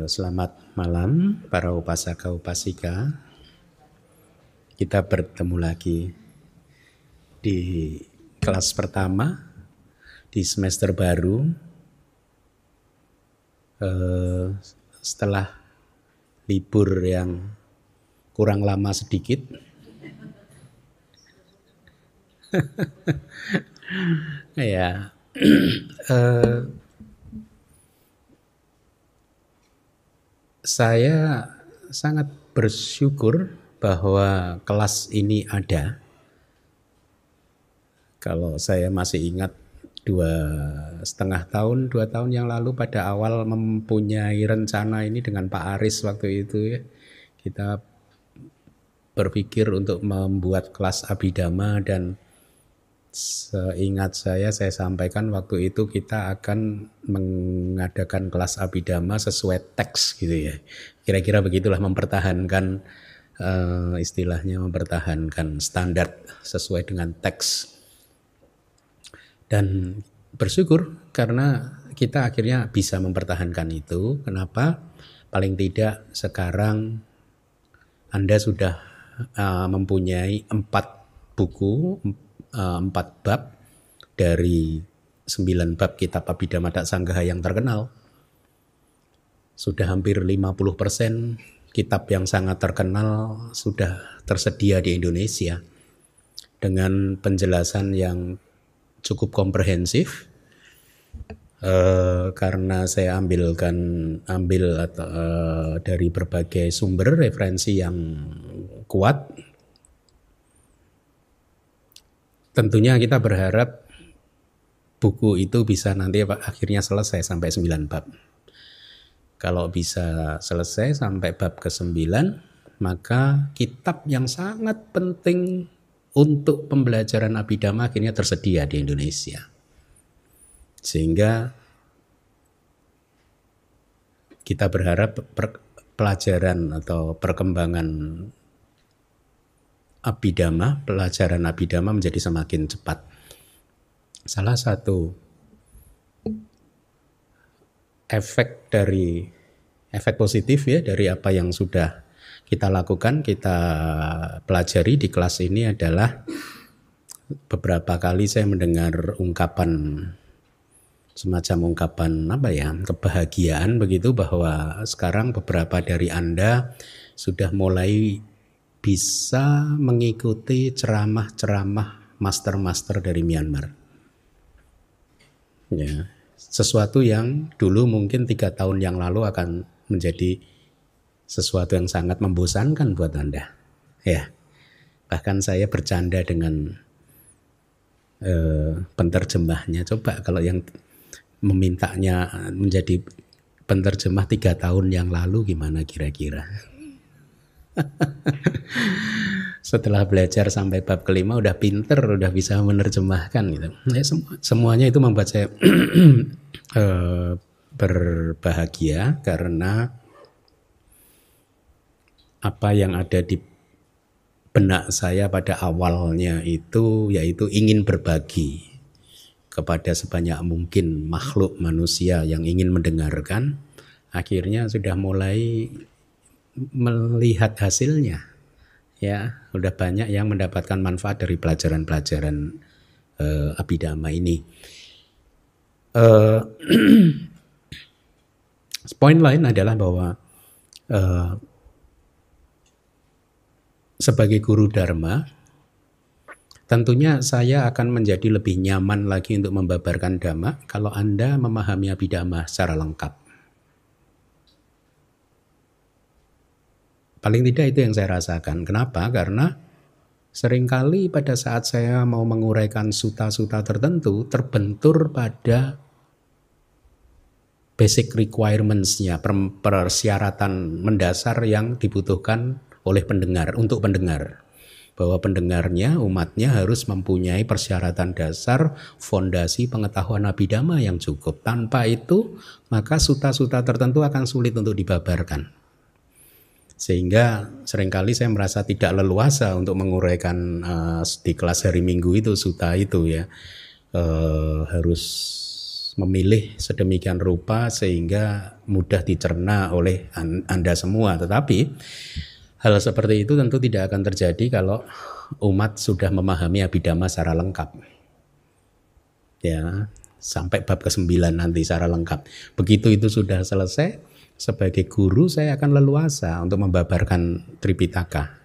Selamat malam para upasaka upasika. Kita bertemu lagi di kelas pertama di semester baru. Setelah libur yang kurang lama sedikit. Ya. Saya sangat bersyukur bahwa kelas ini ada. Kalau saya masih ingat 2,5 tahun, 2 tahun yang lalu pada awal mempunyai rencana ini dengan Pak Aris waktu itu ya, kita berpikir untuk membuat kelas Abhidhamma dan seingat saya sampaikan waktu itu kita akan mengadakan kelas Abhidhamma sesuai teks gitu ya. Kira-kira begitulah, mempertahankan istilahnya mempertahankan standar sesuai dengan teks. Dan bersyukur karena kita akhirnya bisa mempertahankan itu. Kenapa? Paling tidak sekarang Anda sudah mempunyai 4 buku, 4 bab dari 9 bab kitab Abhidhamma Sanggaha yang terkenal. Sudah hampir 50% kitab yang sangat terkenal sudah tersedia di Indonesia dengan penjelasan yang cukup komprehensif. Karena saya ambil dari berbagai sumber referensi yang kuat. Tentunya kita berharap buku itu bisa nanti akhirnya selesai sampai 9 bab. Kalau bisa selesai sampai bab ke-9, maka kitab yang sangat penting untuk pembelajaran Abhidhamma akhirnya tersedia di Indonesia. Sehingga kita berharap pelajaran atau perkembangan pelajaran Abhidhamma menjadi semakin cepat. Salah satu efek positif ya dari apa yang sudah kita lakukan, kita pelajari di kelas ini adalah beberapa kali saya mendengar semacam ungkapan kebahagiaan begitu, bahwa sekarang beberapa dari Anda sudah mulai bisa mengikuti ceramah-ceramah master-master dari Myanmar. Ya, sesuatu yang dulu mungkin 3 tahun yang lalu akan menjadi sesuatu yang sangat membosankan buat Anda. Ya, bahkan saya bercanda dengan penterjemahnya. Coba kalau yang memintanya menjadi penterjemah 3 tahun yang lalu gimana kira-kira? Setelah belajar sampai bab ke-5 udah pinter, udah bisa menerjemahkan gitu. Ya, semuanya itu membuat saya berbahagia karena apa yang ada di benak saya pada awalnya itu yaitu ingin berbagi kepada sebanyak mungkin makhluk manusia yang ingin mendengarkan, akhirnya sudah mulai melihat hasilnya. Ya, udah banyak yang mendapatkan manfaat dari pelajaran-pelajaran Abhidhamma ini. Poin lain adalah bahwa sebagai guru Dharma, tentunya saya akan menjadi lebih nyaman lagi untuk membabarkan Dhamma kalau Anda memahami Abhidhamma secara lengkap. Paling tidak itu yang saya rasakan. Kenapa? Karena seringkali pada saat saya mau menguraikan suta-suta tertentu terbentur pada basic requirements-nya, persyaratan mendasar yang dibutuhkan oleh pendengar, untuk pendengar. Bahwa pendengarnya, umatnya harus mempunyai persyaratan dasar, fondasi pengetahuan Abhidhamma yang cukup. Tanpa itu, maka suta-suta tertentu akan sulit untuk dibabarkan. Sehingga seringkali saya merasa tidak leluasa untuk menguraikan di kelas hari Minggu itu, suta itu ya. Harus memilih sedemikian rupa sehingga mudah dicerna oleh Anda semua. Tetapi hal seperti itu tentu tidak akan terjadi kalau umat sudah memahami Abhidhamma secara lengkap. Ya, sampai bab ke-9 nanti secara lengkap. Begitu itu sudah selesai, sebagai guru saya akan leluasa untuk membabarkan Tripitaka.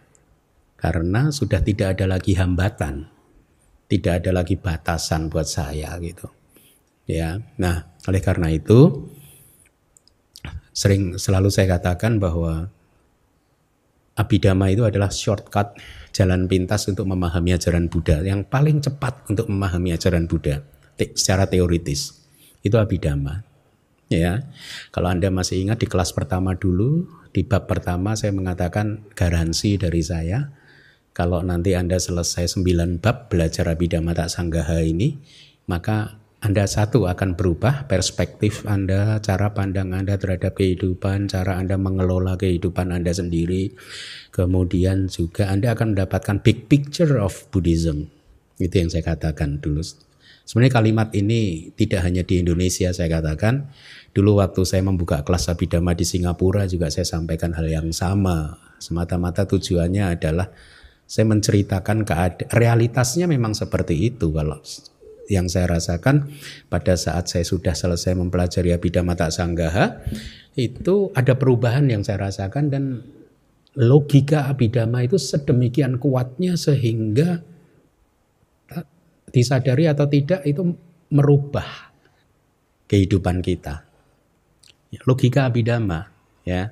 Karena sudah tidak ada lagi hambatan, tidak ada lagi batasan buat saya gitu. Ya, nah oleh karena itu selalu saya katakan bahwa Abhidhamma itu adalah shortcut, jalan pintas untuk memahami ajaran Buddha, yang paling cepat untuk memahami ajaran Buddha secara teoritis. Itu Abhidhamma. Ya, kalau Anda masih ingat di kelas pertama dulu, di bab pertama saya mengatakan garansi dari saya, kalau nanti Anda selesai 9 bab belajar Abhidhamma Tak Sanggaha ini, maka Anda satu akan berubah perspektif Anda, cara pandang Anda terhadap kehidupan, cara Anda mengelola kehidupan Anda sendiri. Kemudian juga Anda akan mendapatkan big picture of Buddhism. Itu yang saya katakan dulu. Sebenarnya kalimat ini tidak hanya di Indonesia saya katakan. Dulu waktu saya membuka kelas Abhidhamma di Singapura juga saya sampaikan hal yang sama. Semata-mata tujuannya adalah saya menceritakan realitasnya memang seperti itu. Kalau yang saya rasakan pada saat saya sudah selesai mempelajari Abhidhamma Tak Sanggaha, itu ada perubahan yang saya rasakan, dan logika Abhidhamma itu sedemikian kuatnya sehingga disadari atau tidak itu merubah kehidupan kita. Logika Abhidhamma, ya,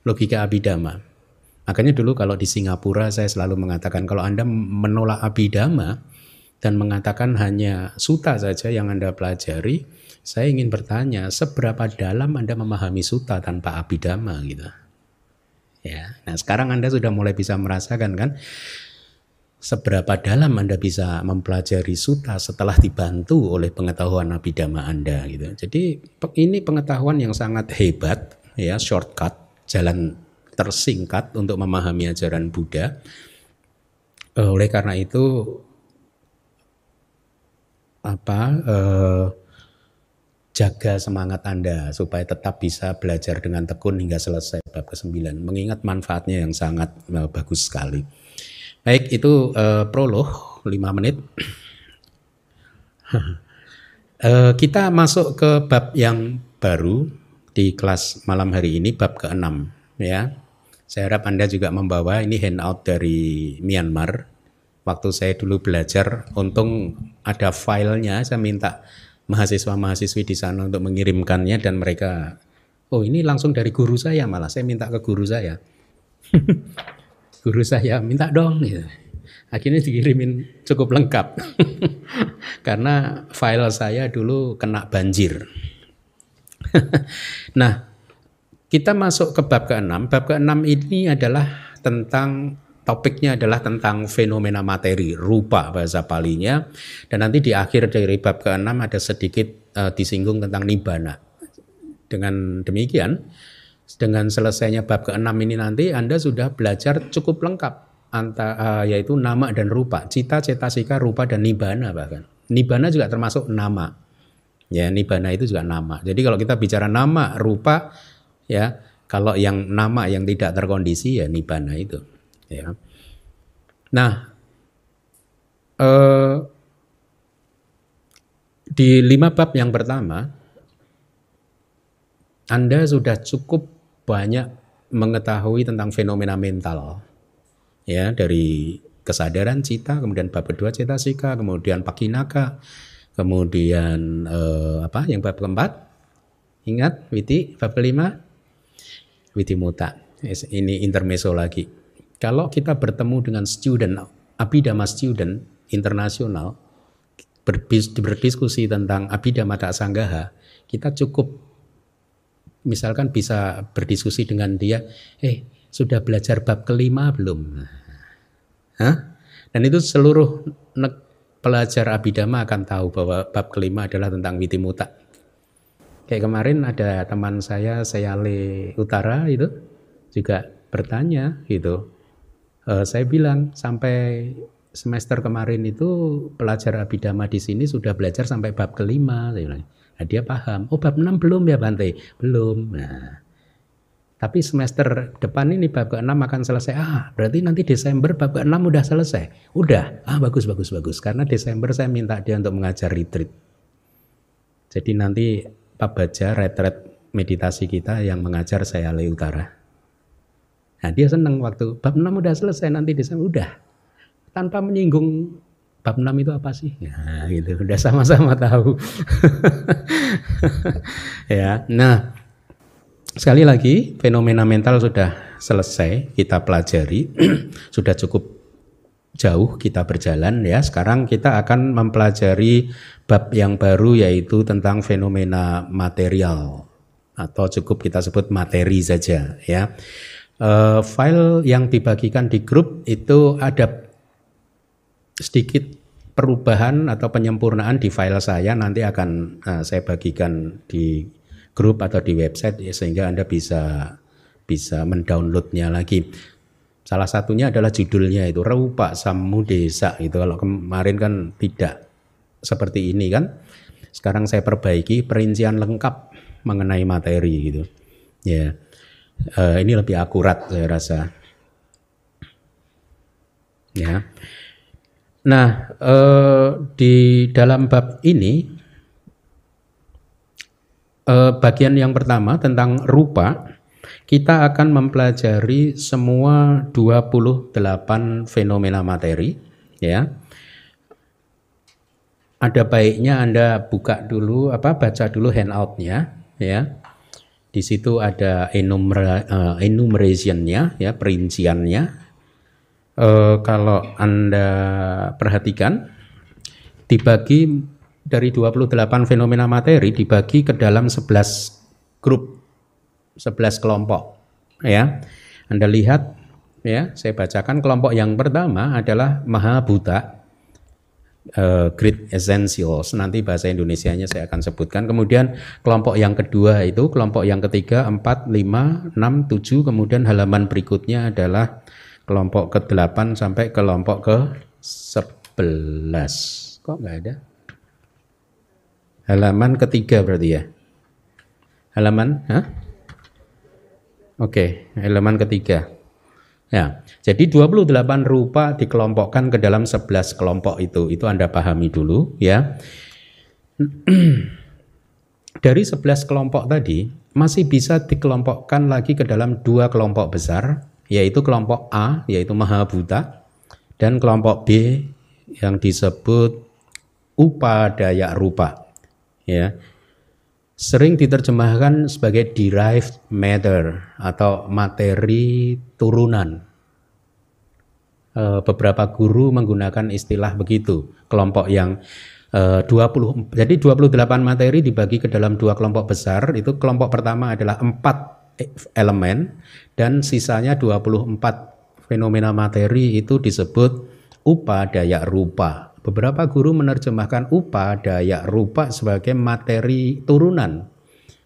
logika Abhidhamma. Makanya dulu kalau di Singapura saya selalu mengatakan kalau Anda menolak Abhidhamma dan mengatakan hanya sutta saja yang Anda pelajari, saya ingin bertanya, seberapa dalam Anda memahami sutta tanpa Abhidhamma gitu. Ya, nah sekarang Anda sudah mulai bisa merasakan kan seberapa dalam Anda bisa mempelajari sutta setelah dibantu oleh pengetahuan Abhidhamma Anda gitu. Jadi ini pengetahuan yang sangat hebat, ya, shortcut, jalan tersingkat untuk memahami ajaran Buddha. Oleh karena itu jaga semangat Anda supaya tetap bisa belajar dengan tekun hingga selesai bab ke-9, mengingat manfaatnya yang sangat bagus sekali. Baik, itu prolog 5 menit. Kita masuk ke bab yang baru di kelas malam hari ini, bab ke-6 ya. Saya harap Anda juga membawa ini handout dari Myanmar. Waktu saya dulu belajar, untung ada filenya, saya minta mahasiswa-mahasiswi di sana untuk mengirimkannya, dan mereka, oh ini langsung dari guru saya, malah saya minta ke guru saya. Guru saya minta dong gitu. Akhirnya dikirimin cukup lengkap. Karena file saya dulu kena banjir. Nah, kita masuk ke bab ke-6. Bab ke-6 ini adalah topiknya adalah tentang fenomena materi, rupa bahasa Palinya, dan nanti di akhir dari bab ke-6 ada sedikit disinggung tentang nibbana. Dengan demikian, dengan selesainya bab ke-6 ini nanti Anda sudah belajar cukup lengkap yaitu nama dan rupa, cita, cetasika, rupa, dan nibbana bahkan. Nibbana juga termasuk nama. Ya, nibbana itu juga nama. Jadi kalau kita bicara nama, rupa, ya, kalau yang nama yang tidak terkondisi ya nibbana itu. Ya. Nah, di 5 bab yang pertama, Anda sudah cukup banyak mengetahui tentang fenomena mental, ya, dari kesadaran cita, kemudian bab kedua cetasika, kemudian pakinaka, kemudian yang bab keempat, ingat witi, bab kelima, witimuta. Ini intermezzo lagi. Kalau kita bertemu dengan student, Abhidhamma student internasional, berdiskusi tentang Abhidhamma Tak Sanggaha, kita cukup misalkan bisa berdiskusi dengan dia, sudah belajar bab kelima belum? Dan itu seluruh pelajar Abhidhamma akan tahu bahwa bab kelima adalah tentang witimuta. Kayak kemarin ada teman saya, Seyale Utara itu juga bertanya gitu. Saya bilang sampai semester kemarin itu pelajar Abhidhamma di sini sudah belajar sampai bab kelima. Nah, dia paham, oh bab 6 belum ya Bante? Belum. Nah, tapi semester depan ini bab ke-6 akan selesai. Berarti nanti Desember bab ke-6 udah selesai. Udah. Bagus. Karena Desember saya minta dia untuk mengajar retreat. Jadi nanti Pak Baja retret meditasi kita yang mengajar saya Ale Utara. Nah, dia senang waktu bab 6 udah selesai, nanti Desember udah. Tanpa menyinggung bab 6 itu apa sih? Nah, gitu. Udah sama-sama tahu. Ya. Nah, sekali lagi fenomena mental sudah selesai kita pelajari. Sudah cukup jauh kita berjalan ya. Sekarang kita akan mempelajari bab yang baru, yaitu tentang fenomena material, atau cukup kita sebut materi saja ya. File yang dibagikan di grup itu ada sedikit perubahan atau penyempurnaan di file saya, nanti akan saya bagikan di grup atau di website ya, sehingga Anda bisa mendownloadnya lagi. Salah satunya adalah judulnya itu Rupa Samudesa itu. Kalau kemarin kan tidak seperti ini kan. Sekarang saya perbaiki perincian lengkap mengenai materi gitu. Ya. Ini lebih akurat saya rasa. Ya. Nah, di dalam bab ini bagian yang pertama tentang rupa, kita akan mempelajari semua 28 fenomena materi ya. Ada baiknya Anda buka dulu baca dulu handout-nya ya. Di situ ada enumeration-nya ya, perinciannya. Kalau Anda perhatikan dibagi dari 28 fenomena materi dibagi ke dalam 11 grup, 11 kelompok ya. Anda lihat ya, saya bacakan. Kelompok yang pertama adalah Mahabhuta, Great Essentials, nanti bahasa Indonesianya saya akan sebutkan. Kemudian kelompok yang kedua itu, kelompok yang ketiga 4, 5, 6, 7, kemudian halaman berikutnya adalah kelompok ke-8 sampai kelompok ke-11. Kok nggak ada? Halaman ketiga berarti ya? Halaman? Oke, halaman ketiga. Ya, jadi 28 rupa dikelompokkan ke dalam 11 kelompok itu. Itu Anda pahami dulu ya. Dari 11 kelompok tadi masih bisa dikelompokkan lagi ke dalam 2 kelompok besar, yaitu kelompok A, yaitu Mahabhuta, dan kelompok B yang disebut Upadaya Rupa. Ya, sering diterjemahkan sebagai derived matter atau materi turunan. Beberapa guru menggunakan istilah begitu. Kelompok yang 28 materi dibagi ke dalam 2 kelompok besar. Itu kelompok pertama adalah 4 elemen dan sisanya 24 fenomena materi itu disebut Upadaya Rupa. Beberapa guru menerjemahkan Upadaya Rupa sebagai materi turunan,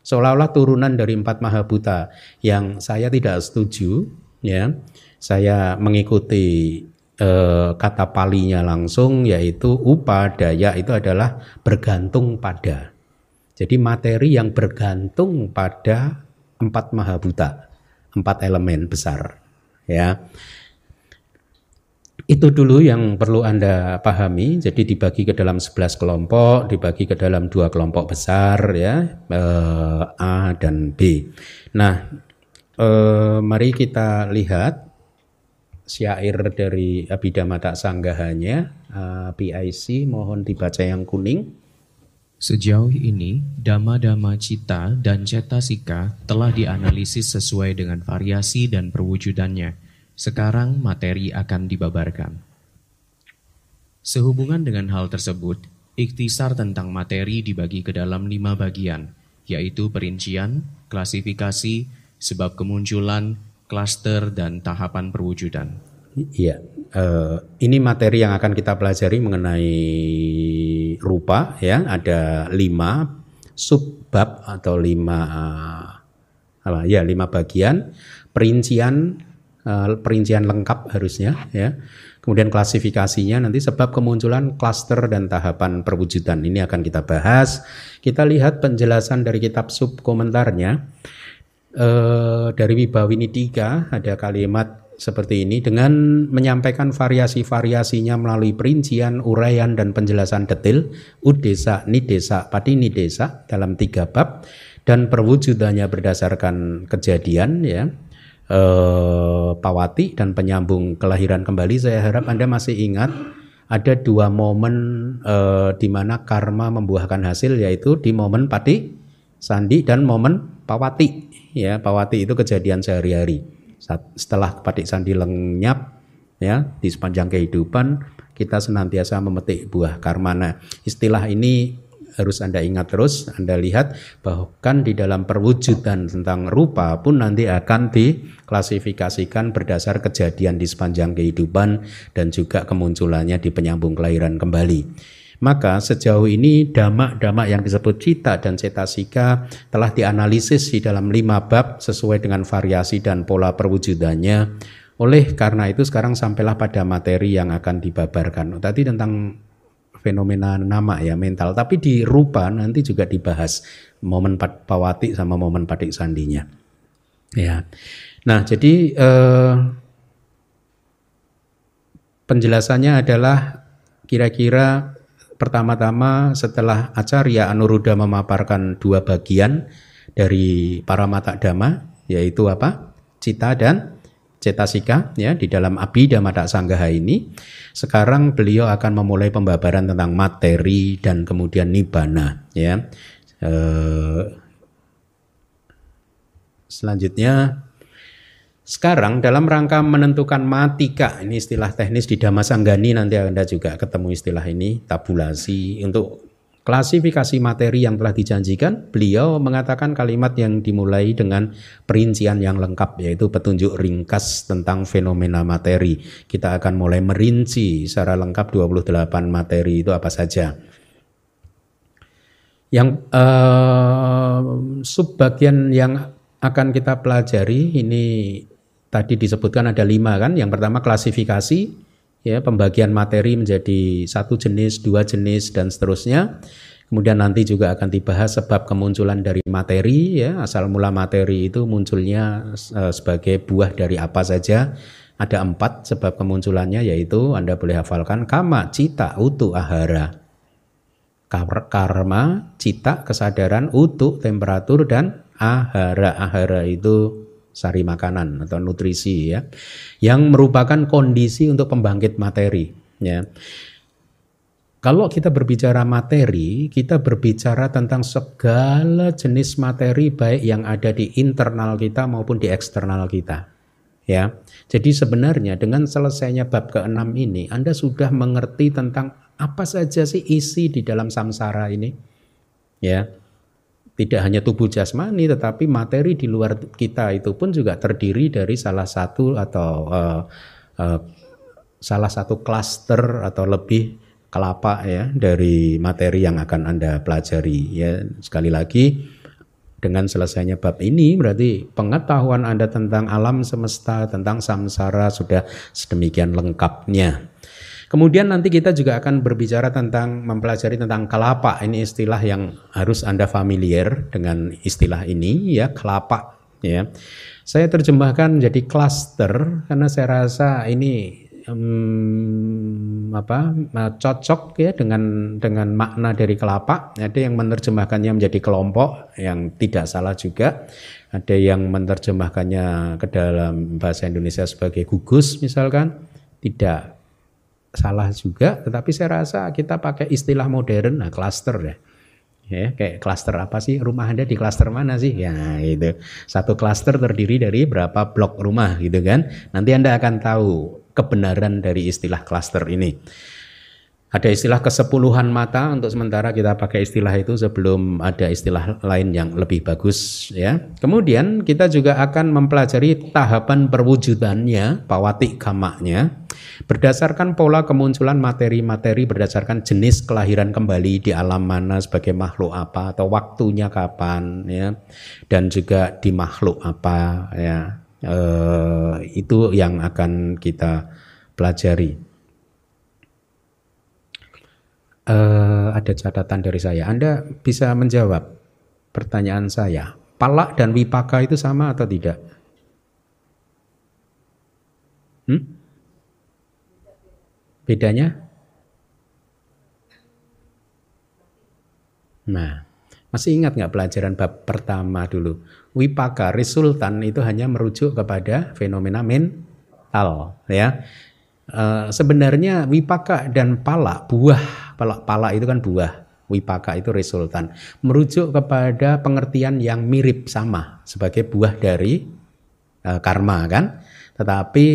seolah-olah turunan dari 4 Mahabhuta, yang saya tidak setuju ya. Saya mengikuti kata palinya langsung, yaitu Upadaya itu adalah bergantung pada. Jadi materi yang bergantung pada 4 Mahabhuta, 4 elemen besar ya. Itu dulu yang perlu Anda pahami. Jadi dibagi ke dalam 11 kelompok, dibagi ke dalam 2 kelompok besar ya, A dan B. Nah, mari kita lihat syair dari Abhidhamma Sanggahanya, PIC, mohon dibaca yang kuning. Sejauh ini, dhamma-dhamma cita dan cetasika telah dianalisis sesuai dengan variasi dan perwujudannya. Sekarang materi akan dibabarkan. Sehubungan dengan hal tersebut, ikhtisar tentang materi dibagi ke dalam 5 bagian, yaitu perincian, klasifikasi, sebab kemunculan, klaster, dan tahapan perwujudan. Iya, ini materi yang akan kita pelajari mengenai rupa ya. Ada 5 subbab atau 5 bagian. Perincian perincian lengkap harusnya ya. Kemudian klasifikasinya nanti sebab kemunculan klaster dan tahapan perwujudan ini akan kita bahas. Kita lihat penjelasan dari kitab subkomentarnya dari Wibawinidika ada kalimat seperti ini, dengan menyampaikan variasi-variasinya melalui perincian, uraian dan penjelasan detail udesa, nidesa, patinidesa dalam 3 bab dan perwujudannya berdasarkan kejadian ya. Pawati dan penyambung kelahiran kembali. Saya harap Anda masih ingat ada 2 momen di mana karma membuahkan hasil, yaitu di momen pati sandi dan momen pawati ya. Pawati itu kejadian sehari-hari. Setelah pati sandi lenyap ya, di sepanjang kehidupan kita senantiasa memetik buah karma. Nah, istilah ini harus Anda ingat terus. Anda lihat bahkan di dalam perwujudan tentang rupa pun nanti akan diklasifikasikan berdasar kejadian di sepanjang kehidupan dan juga kemunculannya di penyambung kelahiran kembali. Maka sejauh ini dhamma-dhamma yang disebut cita dan cetasika telah dianalisis di dalam 5 bab sesuai dengan variasi dan pola perwujudannya. Oleh karena itu sekarang sampailah pada materi yang akan dibabarkan. Tadi tentang fenomena nama ya, mental, tapi di rupa nanti juga dibahas momen pawati sama momen patik sandinya ya. Nah, jadi penjelasannya adalah kira-kira pertama-tama setelah Acarya Anuruddha memaparkan 2 bagian dari Paramata Dhamma, yaitu apa? Cita dan cetasika ya, di dalam Abhidhamma Sanggaha ini. Sekarang beliau akan memulai pembabaran tentang materi dan kemudian nibbana ya. Selanjutnya sekarang dalam rangka menentukan matika, ini istilah teknis di Dhammasanggani, nanti Anda juga ketemu istilah ini, tabulasi untuk klasifikasi materi yang telah dijanjikan. Beliau mengatakan kalimat yang dimulai dengan perincian yang lengkap, yaitu petunjuk ringkas tentang fenomena materi. Kita akan mulai merinci secara lengkap 28 materi itu apa saja. Yang subbagian yang akan kita pelajari ini tadi disebutkan ada 5 kan. Yang pertama klasifikasi, ya, pembagian materi menjadi 1 jenis, 2 jenis dan seterusnya. Kemudian nanti juga akan dibahas sebab kemunculan dari materi ya, asal mula materi itu munculnya sebagai buah dari apa saja. Ada 4 sebab kemunculannya, yaitu Anda boleh hafalkan kama, cita, utu, ahara. Karma, cita, kesadaran, utu, temperatur dan ahara. Ahara itu sari makanan atau nutrisi ya, yang merupakan kondisi untuk pembangkit materi ya. Kalau kita berbicara materi, kita berbicara tentang segala jenis materi baik yang ada di internal kita maupun di eksternal kita ya. Jadi sebenarnya dengan selesainya bab ke-6 ini Anda sudah mengerti tentang apa saja sih isi di dalam samsara ini ya. Tidak hanya tubuh jasmani, tetapi materi di luar kita itu pun juga terdiri dari salah satu klaster atau lebih kelapa ya dari materi yang akan Anda pelajari ya. Sekali lagi, dengan selesainya bab ini berarti pengetahuan Anda tentang alam semesta, tentang samsara sudah sedemikian lengkapnya. Kemudian nanti kita juga akan berbicara tentang mempelajari tentang kelapa. Ini istilah yang harus Anda familiar dengan istilah ini ya, kelapa ya. Saya terjemahkan menjadi cluster karena saya rasa ini cocok ya dengan makna dari kelapa. Ada yang menerjemahkannya menjadi kelompok, yang tidak salah juga. Ada yang menerjemahkannya ke dalam bahasa Indonesia sebagai gugus misalkan, tidak salah juga, tetapi saya rasa kita pakai istilah modern, nah klaster ya. Ya, kayak klaster apa sih? Rumah Anda di klaster mana sih? Ya, itu. Satu klaster terdiri dari berapa blok rumah gitu kan. Nanti Anda akan tahu kebenaran dari istilah klaster ini. Ada istilah kesepuluhan mata, untuk sementara kita pakai istilah itu sebelum ada istilah lain yang lebih bagus ya. Kemudian kita juga akan mempelajari tahapan perwujudannya, pawati kamanya, berdasarkan pola kemunculan materi-materi berdasarkan jenis kelahiran kembali di alam mana sebagai makhluk apa atau waktunya kapan ya, dan juga di makhluk apa ya. Itu yang akan kita pelajari. Ada catatan dari saya. Anda bisa menjawab pertanyaan saya. Palak dan wipaka itu sama atau tidak? Bedanya? Nah, masih ingat nggak pelajaran bab pertama dulu? Wipaka, resultan itu hanya merujuk kepada fenomena mental, ya. Sebenarnya wipaka dan pala, buah, pala itu kan buah, wipaka itu resultan, merujuk kepada pengertian yang mirip sama sebagai buah dari karma kan. Tetapi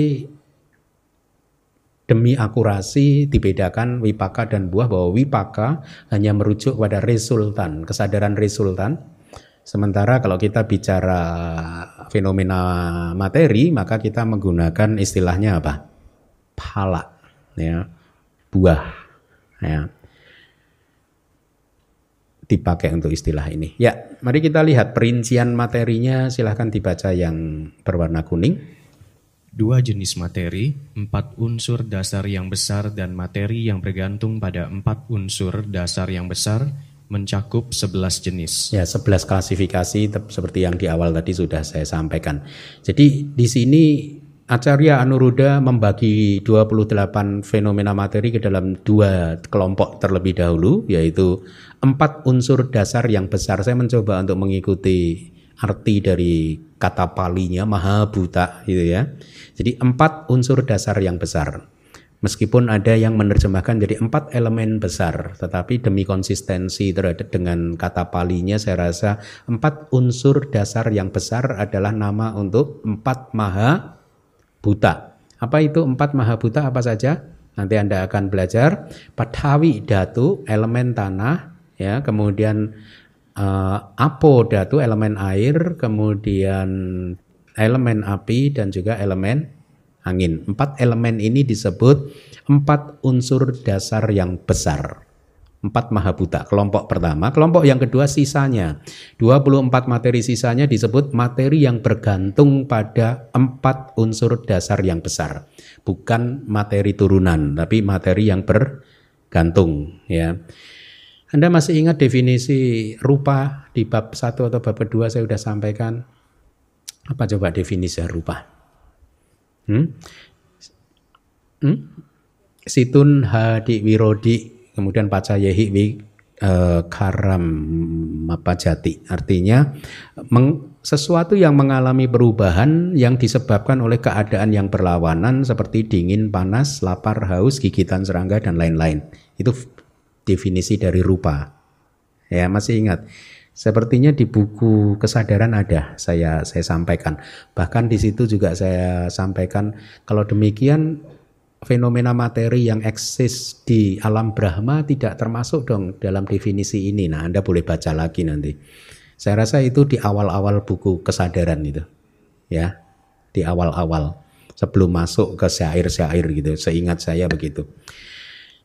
demi akurasi dibedakan wipaka dan buah, bahwa wipaka hanya merujuk pada resultan, kesadaran resultan. Sementara kalau kita bicara fenomena materi, maka kita menggunakan istilahnya apa? Phala, ya, buah, ya, dipakai untuk istilah ini. Ya, mari kita lihat perincian materinya. Silahkan dibaca yang berwarna kuning. 2 jenis materi, 4 unsur dasar yang besar dan materi yang bergantung pada 4 unsur dasar yang besar mencakup 11 jenis. Ya, 11 klasifikasi seperti yang di awal tadi sudah saya sampaikan. Jadi di sini Acarya Anuruddha membagi 28 fenomena materi ke dalam 2 kelompok terlebih dahulu, yaitu 4 unsur dasar yang besar. Saya mencoba untuk mengikuti arti dari kata palinya Mahabhuta gitu ya. Jadi 4 unsur dasar yang besar. Meskipun ada yang menerjemahkan jadi 4 elemen besar, tetapi demi konsistensi terhadap dengan kata palinya, saya rasa 4 unsur dasar yang besar adalah nama untuk 4 Mahabhuta. Apa itu 4 Mahabhuta, apa saja? Nanti Anda akan belajar. Pathavi dhatu, elemen tanah, ya, kemudian Apo dhatu, elemen air, kemudian elemen api, dan juga elemen angin. 4 elemen ini disebut 4 unsur dasar yang besar. 4 Mahabhuta, kelompok pertama. Kelompok yang kedua sisanya, 24 materi sisanya disebut materi yang bergantung pada 4 unsur dasar yang besar. Bukan materi turunan, tapi materi yang bergantung, ya. Anda masih ingat definisi rupa di bab 1 atau bab kedua saya sudah sampaikan? Apa coba definisi rupa? Situn hadi wirodi, kemudian pacayehi karam mapajati. Artinya sesuatu yang mengalami perubahan yang disebabkan oleh keadaan yang berlawanan seperti dingin, panas, lapar, haus, gigitan serangga, dan lain-lain. Itu definisi dari rupa. Ya, masih ingat? Sepertinya di buku kesadaran ada saya sampaikan. Bahkan di situ juga saya sampaikan kalau demikian fenomena materi yang eksis di alam Brahma tidak termasuk dong dalam definisi ini. Nah, Anda boleh baca lagi nanti. Saya rasa itu di awal-awal buku kesadaran itu. Ya, di awal-awal sebelum masuk ke syair-syair gitu. Seingat saya begitu.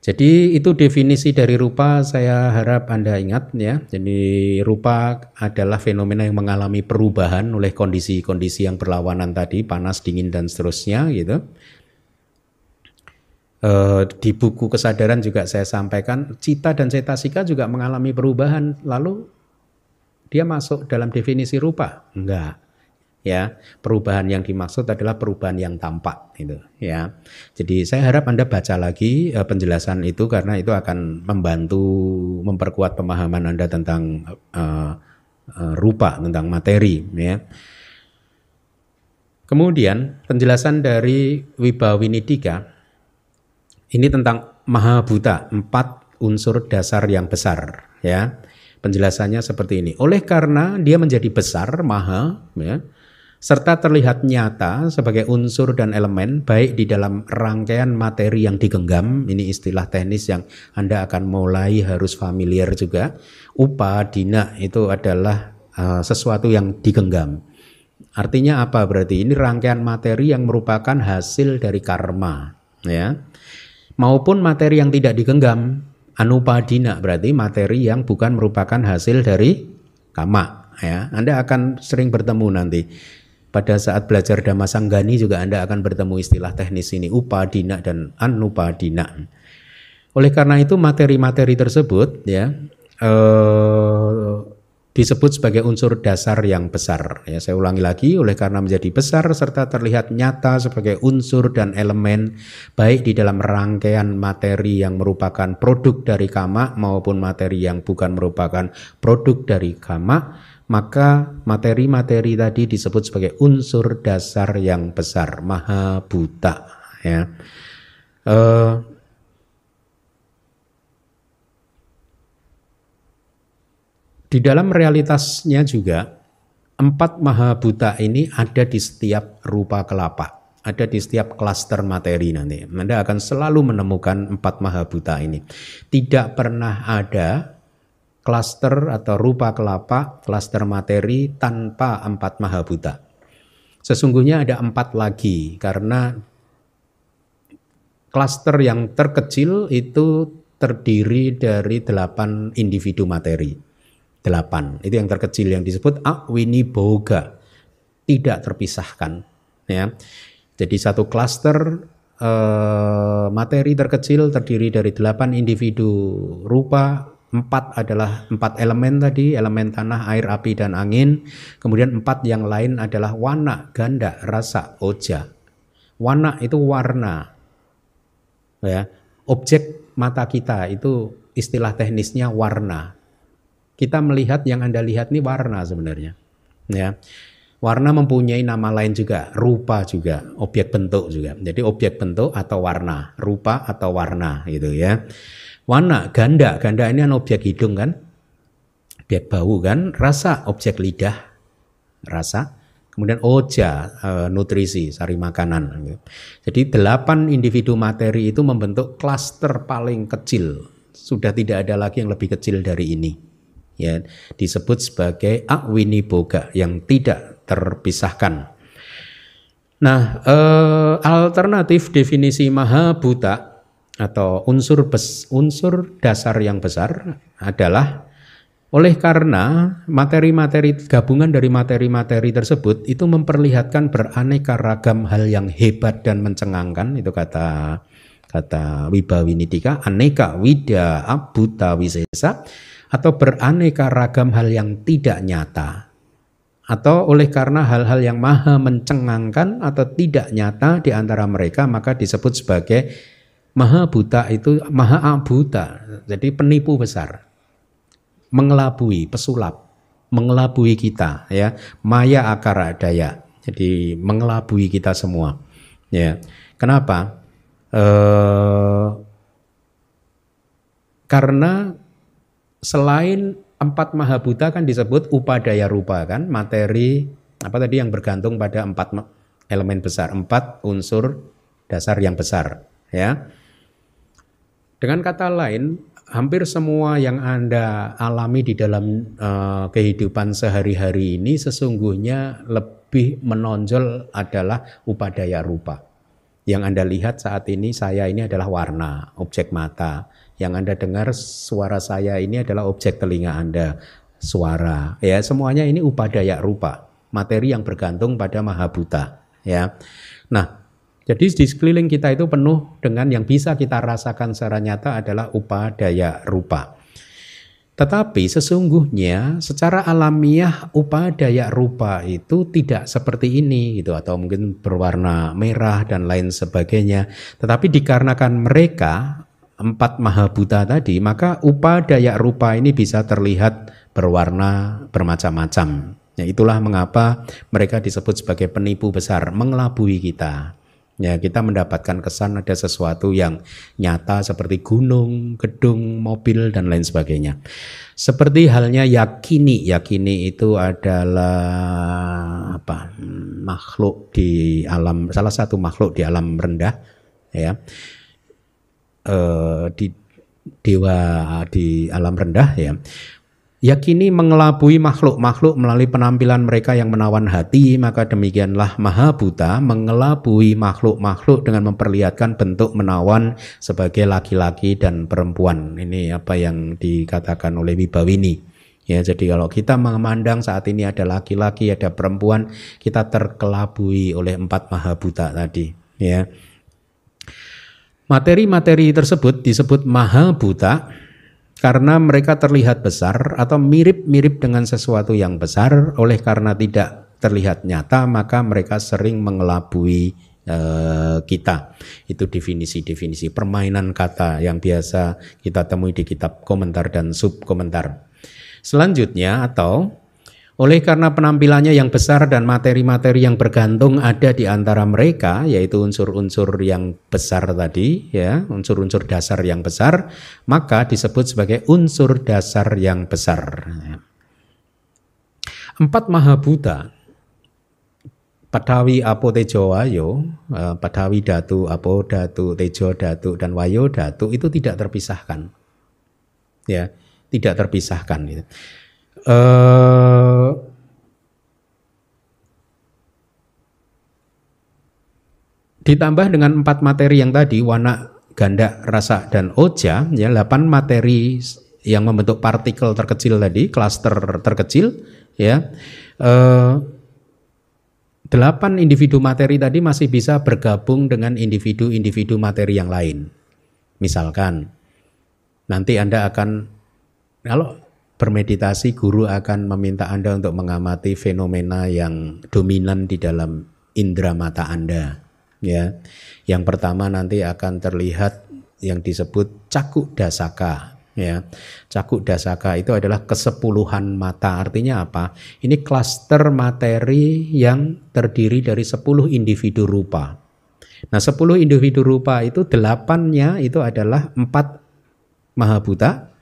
Jadi itu definisi dari rupa, saya harap Anda ingat ya. Jadi rupa adalah fenomena yang mengalami perubahan oleh kondisi-kondisi yang berlawanan tadi, panas, dingin, dan seterusnya gitu. Di buku kesadaran juga saya sampaikan, cita dan cetasika juga mengalami perubahan, lalu dia masuk dalam definisi rupa? Enggak. Ya, perubahan yang dimaksud adalah perubahan yang tampak gitu ya. Jadi saya harap Anda baca lagi penjelasan itu karena itu akan membantu memperkuat pemahaman Anda tentang rupa, tentang materi ya. Kemudian penjelasan dari Wibhawinidika ini tentang Mahabhuta, 4 unsur dasar yang besar ya. Penjelasannya seperti ini. Oleh karena dia menjadi besar, maha ya, serta terlihat nyata sebagai unsur dan elemen baik di dalam rangkaian materi yang digenggam, ini istilah teknis yang Anda akan mulai harus familiar juga. Upadina itu adalah sesuatu yang digenggam. Artinya apa berarti? Ini rangkaian materi yang merupakan hasil dari karma ya. Maupun materi yang tidak digenggam, anupadina berarti materi yang bukan merupakan hasil dari kama ya. Anda akan sering bertemu nanti. Pada saat belajar Dhammasanggani juga Anda akan bertemu istilah teknis ini, upadina dan anupadina. Oleh karena itu materi-materi tersebut ya disebut sebagai unsur dasar yang besar. Ya, saya ulangi lagi, oleh karena menjadi besar serta terlihat nyata sebagai unsur dan elemen baik di dalam rangkaian materi yang merupakan produk dari kama maupun materi yang bukan merupakan produk dari kama, maka materi-materi tadi disebut sebagai unsur dasar yang besar, mahabhuta. Ya. Di dalam realitasnya juga 4 mahabhuta ini ada di setiap rupa kelapa, ada di setiap klaster materi nanti. Anda akan selalu menemukan 4 mahabhuta ini. Tidak pernah ada klaster atau rupa kelapa, klaster materi tanpa 4 mahabhuta. Sesungguhnya ada 4 lagi karena klaster yang terkecil itu terdiri dari 8 individu materi. 8, itu yang terkecil yang disebut awiniboga, tidak terpisahkan. Ya. Jadi satu klaster materi terkecil terdiri dari 8 individu rupa, 4 adalah 4 elemen tadi, elemen tanah, air, api, dan angin. Kemudian 4 yang lain adalah wana, ganda, rasa, oja. Wana itu warna. Ya. Objek mata kita itu istilah teknisnya warna. Kita melihat yang Anda lihat ini warna sebenarnya. Ya. Warna mempunyai nama lain juga, rupa juga, objek bentuk juga. Jadi objek bentuk atau warna, rupa atau warna gitu ya. Warna, ganda, ganda ini kan objek hidung kan, objek bau kan, rasa, objek lidah, rasa. Kemudian oja, nutrisi, sari makanan. Jadi 8 individu materi itu membentuk klaster paling kecil. Sudah tidak ada lagi yang lebih kecil dari ini. Ya, disebut sebagai awiniboga yang tidak terpisahkan. Nah, alternatif definisi mahabhuta atau unsur dasar yang besar adalah oleh karena materi-materi gabungan dari materi-materi tersebut itu memperlihatkan beraneka ragam hal yang hebat dan mencengangkan, itu kata Wibawinidika, aneka wida abhuta wisesa, atau beraneka ragam hal yang tidak nyata, atau oleh karena hal-hal yang maha mencengangkan atau tidak nyata di antara mereka, maka disebut sebagai mahabhuta itu maha abhuta, jadi penipu besar, mengelabui, pesulap, mengelabui kita, ya, maya akara daya, jadi mengelabui kita semua. Ya, kenapa? Karena selain 4 mahabhuta kan disebut upadaya rupa kan, materi apa tadi yang bergantung pada 4 elemen besar, 4 unsur dasar yang besar, ya. Dengan kata lain, hampir semua yang Anda alami di dalam kehidupan sehari-hari ini sesungguhnya lebih menonjol adalah upadaya rupa. Yang Anda lihat saat ini, saya ini adalah warna, objek mata. Yang Anda dengar suara saya ini adalah objek telinga Anda, suara. Ya, semuanya ini upadaya rupa, materi yang bergantung pada mahabhuta. Ya, nah, jadi di sekeliling kita itu penuh dengan yang bisa kita rasakan secara nyata adalah upadaya rupa. Tetapi sesungguhnya secara alamiah upadaya rupa itu tidak seperti ini gitu, atau mungkin berwarna merah dan lain sebagainya. Tetapi dikarenakan mereka 4 mahabhuta tadi, maka upadaya rupa ini bisa terlihat berwarna bermacam-macam. Ya, itulah mengapa mereka disebut sebagai penipu besar, mengelabui kita. Ya, kita mendapatkan kesan ada sesuatu yang nyata seperti gunung, gedung, mobil dan lain sebagainya. Seperti halnya yakini. Yakini itu adalah apa? Makhluk di alam, salah satu makhluk di alam rendah, ya. Di dewa di alam rendah, ya. Yakini mengelabui makhluk-makhluk melalui penampilan mereka yang menawan hati, maka demikianlah mahabhuta mengelabui makhluk-makhluk dengan memperlihatkan bentuk menawan sebagai laki-laki dan perempuan. Ini apa yang dikatakan oleh Wibawini. Ya, jadi kalau kita memandang saat ini ada laki-laki, ada perempuan, kita terkelabui oleh 4 maha buta tadi, ya. Materi-materi tersebut disebut maha buta karena mereka terlihat besar atau mirip-mirip dengan sesuatu yang besar. Oleh karena tidak terlihat nyata, maka mereka sering mengelabui kita. Itu definisi-definisi permainan kata yang biasa kita temui di kitab komentar dan subkomentar. Selanjutnya, atau oleh karena penampilannya yang besar dan materi-materi yang bergantung ada di antara mereka, yaitu unsur-unsur yang besar tadi, ya, unsur-unsur dasar yang besar, maka disebut sebagai unsur dasar yang besar. 4 maha buta, Padawi, Apo, Tejo, Wayo, Padawi, Dhatu, Apo, Dhatu, Tejo, Dhatu, dan Wayo, Dhatu itu tidak terpisahkan. Ya, tidak terpisahkan gitu. Ditambah dengan 4 materi yang tadi, wana, ganda, rasa, dan oja, ya, 8 materi yang membentuk partikel terkecil tadi, klaster terkecil, ya. 8 individu materi tadi masih bisa bergabung dengan individu-individu materi yang lain. Misalkan nanti Anda akan, kalau bermeditasi, guru akan meminta Anda untuk mengamati fenomena yang dominan di dalam indera mata Anda. Ya, yang pertama nanti akan terlihat yang disebut cakuk dasaka. Ya, cakuk dasaka itu adalah kesepuluhan mata. Artinya apa? Ini klaster materi yang terdiri dari 10 individu rupa. Nah, 10 individu rupa itu 8-nya itu adalah 4 maha buta.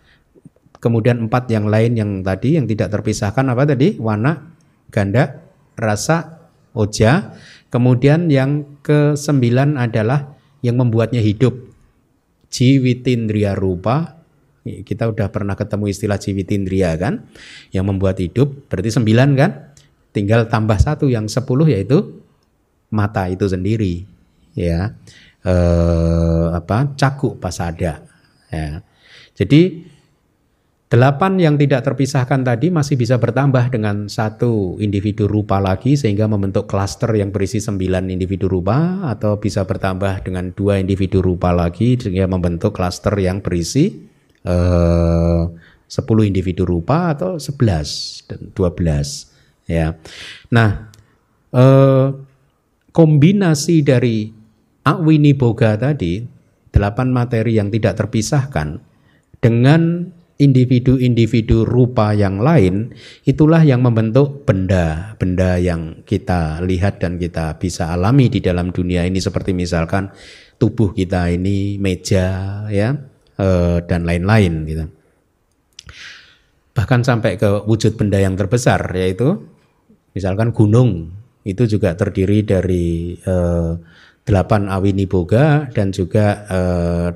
Kemudian 4 yang lain yang tadi yang tidak terpisahkan apa tadi? Wana, ganda, rasa, oja. Kemudian yang ke-9 adalah yang membuatnya hidup. Jiwitindriya rupa. Kita udah pernah ketemu istilah jiwitindriya kan? Yang membuat hidup berarti 9 kan? Tinggal tambah 1 yang 10 yaitu mata itu sendiri. Ya. Cakuk pasada. Ya. Jadi 8 yang tidak terpisahkan tadi masih bisa bertambah dengan 1 individu rupa lagi sehingga membentuk klaster yang berisi 9 individu rupa, atau bisa bertambah dengan 2 individu rupa lagi sehingga membentuk klaster yang berisi 10 individu rupa atau 11 dan 12. Ya. Nah, kombinasi dari Awini Boga tadi, 8 materi yang tidak terpisahkan dengan individu-individu rupa yang lain, itulah yang membentuk benda-benda yang kita lihat dan kita bisa alami di dalam dunia ini, seperti misalkan tubuh kita ini, meja, ya, dan lain-lain gitu. Bahkan sampai ke wujud benda yang terbesar, yaitu misalkan gunung, itu juga terdiri dari 8 awini boga dan juga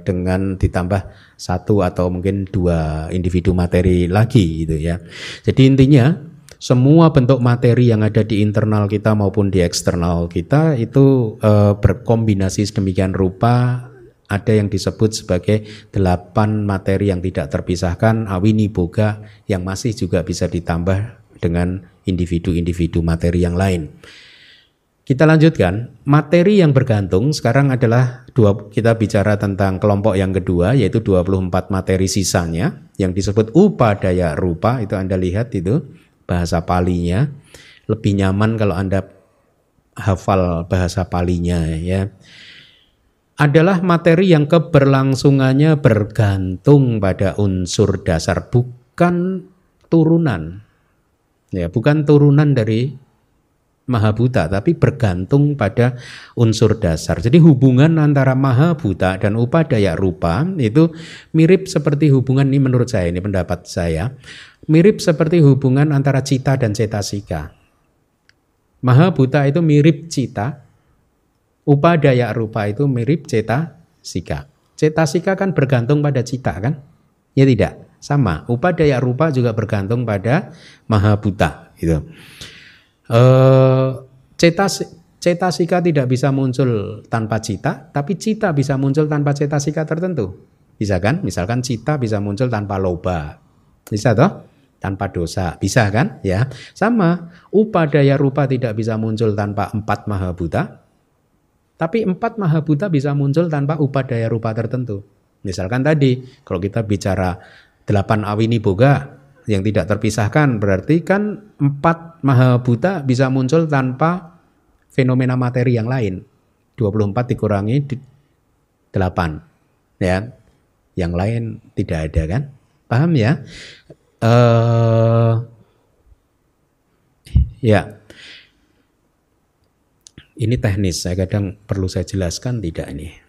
dengan ditambah 1 atau mungkin 2 individu materi lagi gitu ya. Jadi intinya semua bentuk materi yang ada di internal kita maupun di eksternal kita itu berkombinasi sedemikian rupa. Ada yang disebut sebagai 8 materi yang tidak terpisahkan, awini boga, yang masih juga bisa ditambah dengan individu-individu materi yang lain. Kita lanjutkan, materi yang bergantung sekarang adalah kita bicara tentang kelompok yang kedua, yaitu 24 materi sisanya yang disebut upadaya rupa. Itu Anda lihat itu bahasa Palinya, lebih nyaman kalau Anda hafal bahasa Palinya ya. Adalah materi yang keberlangsungannya bergantung pada unsur dasar, bukan turunan. Ya, bukan turunan dari Mahabhuta, tapi bergantung pada unsur dasar. Jadi hubungan antara Mahabhuta dan upadaya rupa itu mirip seperti hubungan, ini menurut saya, ini pendapat saya, mirip seperti hubungan antara cita dan cetasika. Mahabhuta itu mirip cita, upadaya rupa itu mirip cetasika. Cetasika kan bergantung pada cita kan? Ya tidak, sama. Upadaya rupa juga bergantung pada Mahabhuta gitu. Cetasika tidak bisa muncul tanpa cita, tapi cita bisa muncul tanpa cetasika tertentu. Bisa kan? Misalkan cita bisa muncul tanpa loba. Bisa toh? tanpa dosa. Bisa kan? Ya. Sama, upadaya rupa tidak bisa muncul tanpa 4 mahabhuta. Tapi 4 mahabhuta bisa muncul tanpa upadaya rupa tertentu. Misalkan tadi, kalau kita bicara 8 awini boga yang tidak terpisahkan, berarti kan 4 mahabhuta bisa muncul tanpa fenomena materi yang lain. 24 dikurangi 8. Ya. Yang lain tidak ada kan? Paham ya? Ya, ini teknis. Saya kadang perlu saya jelaskan tidak ini.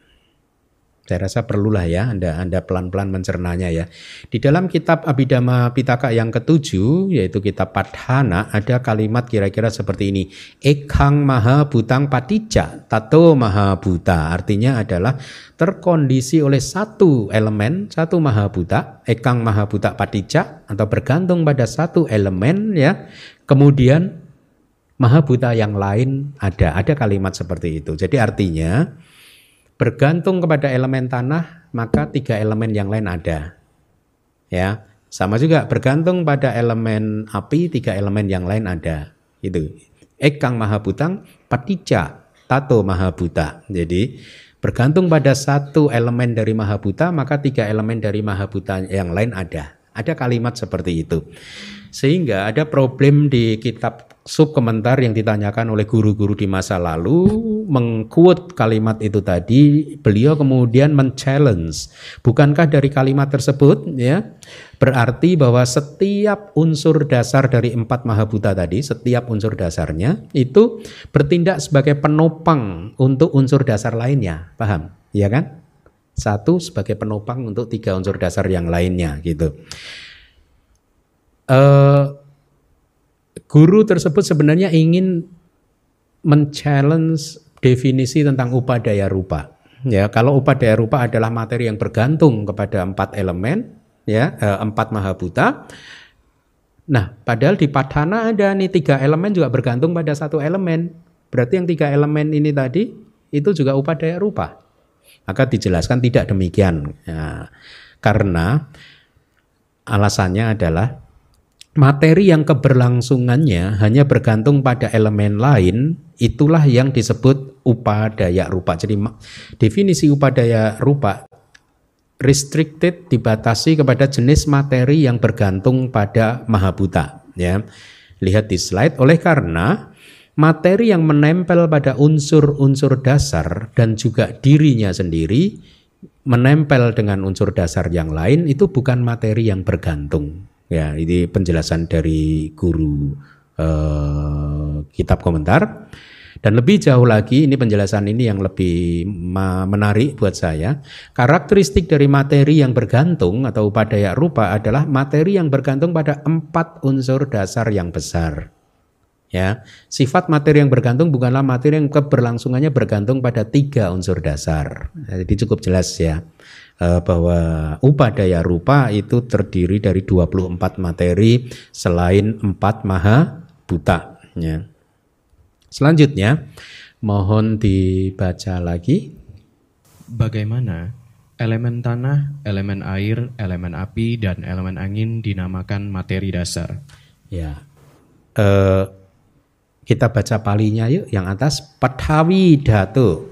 Saya rasa perlulah ya, Anda pelan-pelan mencernanya ya. Di dalam kitab Abhidhamma Pitaka yang ke-7, yaitu kitab Padhana, ada kalimat kira-kira seperti ini. Ekang maha bhutang paticca, tato maha bhuta. Artinya adalah terkondisi oleh satu elemen, satu maha bhuta, ekang maha bhuta paticca, atau bergantung pada satu elemen ya. Kemudian maha bhuta yang lain ada kalimat seperti itu. Jadi artinya bergantung kepada elemen tanah, maka 3 elemen yang lain ada. Ya, sama juga bergantung pada elemen api, 3 elemen yang lain ada. Itu. Ekang mahabhutang paticca tato mahabhuta. Jadi bergantung pada satu elemen dari mahabhuta, maka 3 elemen dari mahabhuta yang lain ada. Ada kalimat seperti itu. Sehingga ada problem di kitab subkomentar yang ditanyakan oleh guru-guru di masa lalu, mengquote kalimat itu tadi, beliau kemudian men-challenge. Bukankah dari kalimat tersebut ya berarti bahwa setiap unsur dasar dari 4 mahabhuta tadi, setiap unsur dasarnya itu bertindak sebagai penopang untuk unsur dasar lainnya. Paham? Iya kan? Satu sebagai penopang untuk 3 unsur dasar yang lainnya gitu. Guru tersebut sebenarnya ingin men-challenge definisi tentang upadaya rupa. Ya, kalau upadaya rupa adalah materi yang bergantung kepada 4 elemen, ya, 4 mahabhuta. Nah, padahal di Padhana ada nih 3 elemen juga bergantung pada satu elemen. Berarti yang 3 elemen ini tadi itu juga upadaya rupa. Maka dijelaskan tidak demikian. Ya, karena alasannya adalah materi yang keberlangsungannya hanya bergantung pada elemen lain, itulah yang disebut upadaya rupa. Jadi definisi upadaya rupa restricted, dibatasi kepada jenis materi yang bergantung pada mahabhuta. Ya. Lihat di slide, oleh karena materi yang menempel pada unsur-unsur dasar dan juga dirinya sendiri menempel dengan unsur dasar yang lain, itu bukan materi yang bergantung. Ya, ini penjelasan dari guru kitab komentar. Dan lebih jauh lagi, ini penjelasan ini yang lebih menarik buat saya. Karakteristik dari materi yang bergantung atau upadaya rupa adalah materi yang bergantung pada 4 unsur dasar yang besar. Ya, sifat materi yang bergantung bukanlah materi yang keberlangsungannya bergantung pada 3 unsur dasar. Jadi cukup jelas ya. Bahwa upadaya rupa itu terdiri dari 24 materi selain 4 mahabhuta. Ya. Selanjutnya, mohon dibaca lagi. Bagaimana elemen tanah, elemen air, elemen api, dan elemen angin dinamakan materi dasar? Ya, kita baca palinya yuk. Yang atas, Pathavi dhatu.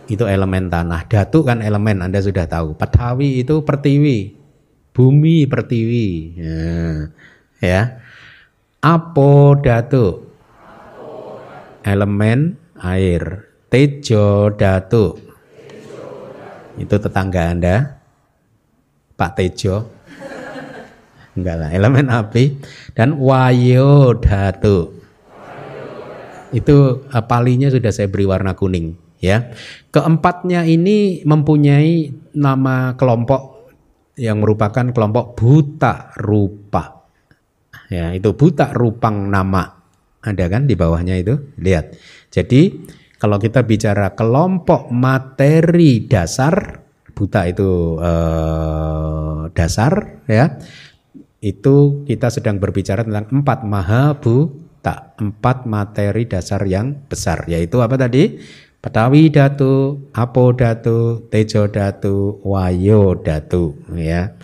Itu elemen tanah. Dhatu kan elemen, Anda sudah tahu. Pathavi itu pertiwi, bumi pertiwi. Ya. Apo dhatu, elemen air. Tejo dhatu, itu tetangga Anda, Pak Tejo. Enggak lah, elemen api. Dan wayo dhatu, itu palinya sudah saya beri warna kuning. Ya, keempatnya ini mempunyai nama kelompok yang merupakan kelompok buta rupa. Ya, itu buta rupang nama. Ada kan di bawahnya itu? Lihat. Jadi kalau kita bicara kelompok materi dasar, buta itu dasar, ya. Itu kita sedang berbicara tentang 4 mahabhuta, 4 materi dasar yang besar. Yaitu apa tadi? Pathavi dhatu, apo dhatu, tejo dhatu, wayo dhatu, ya.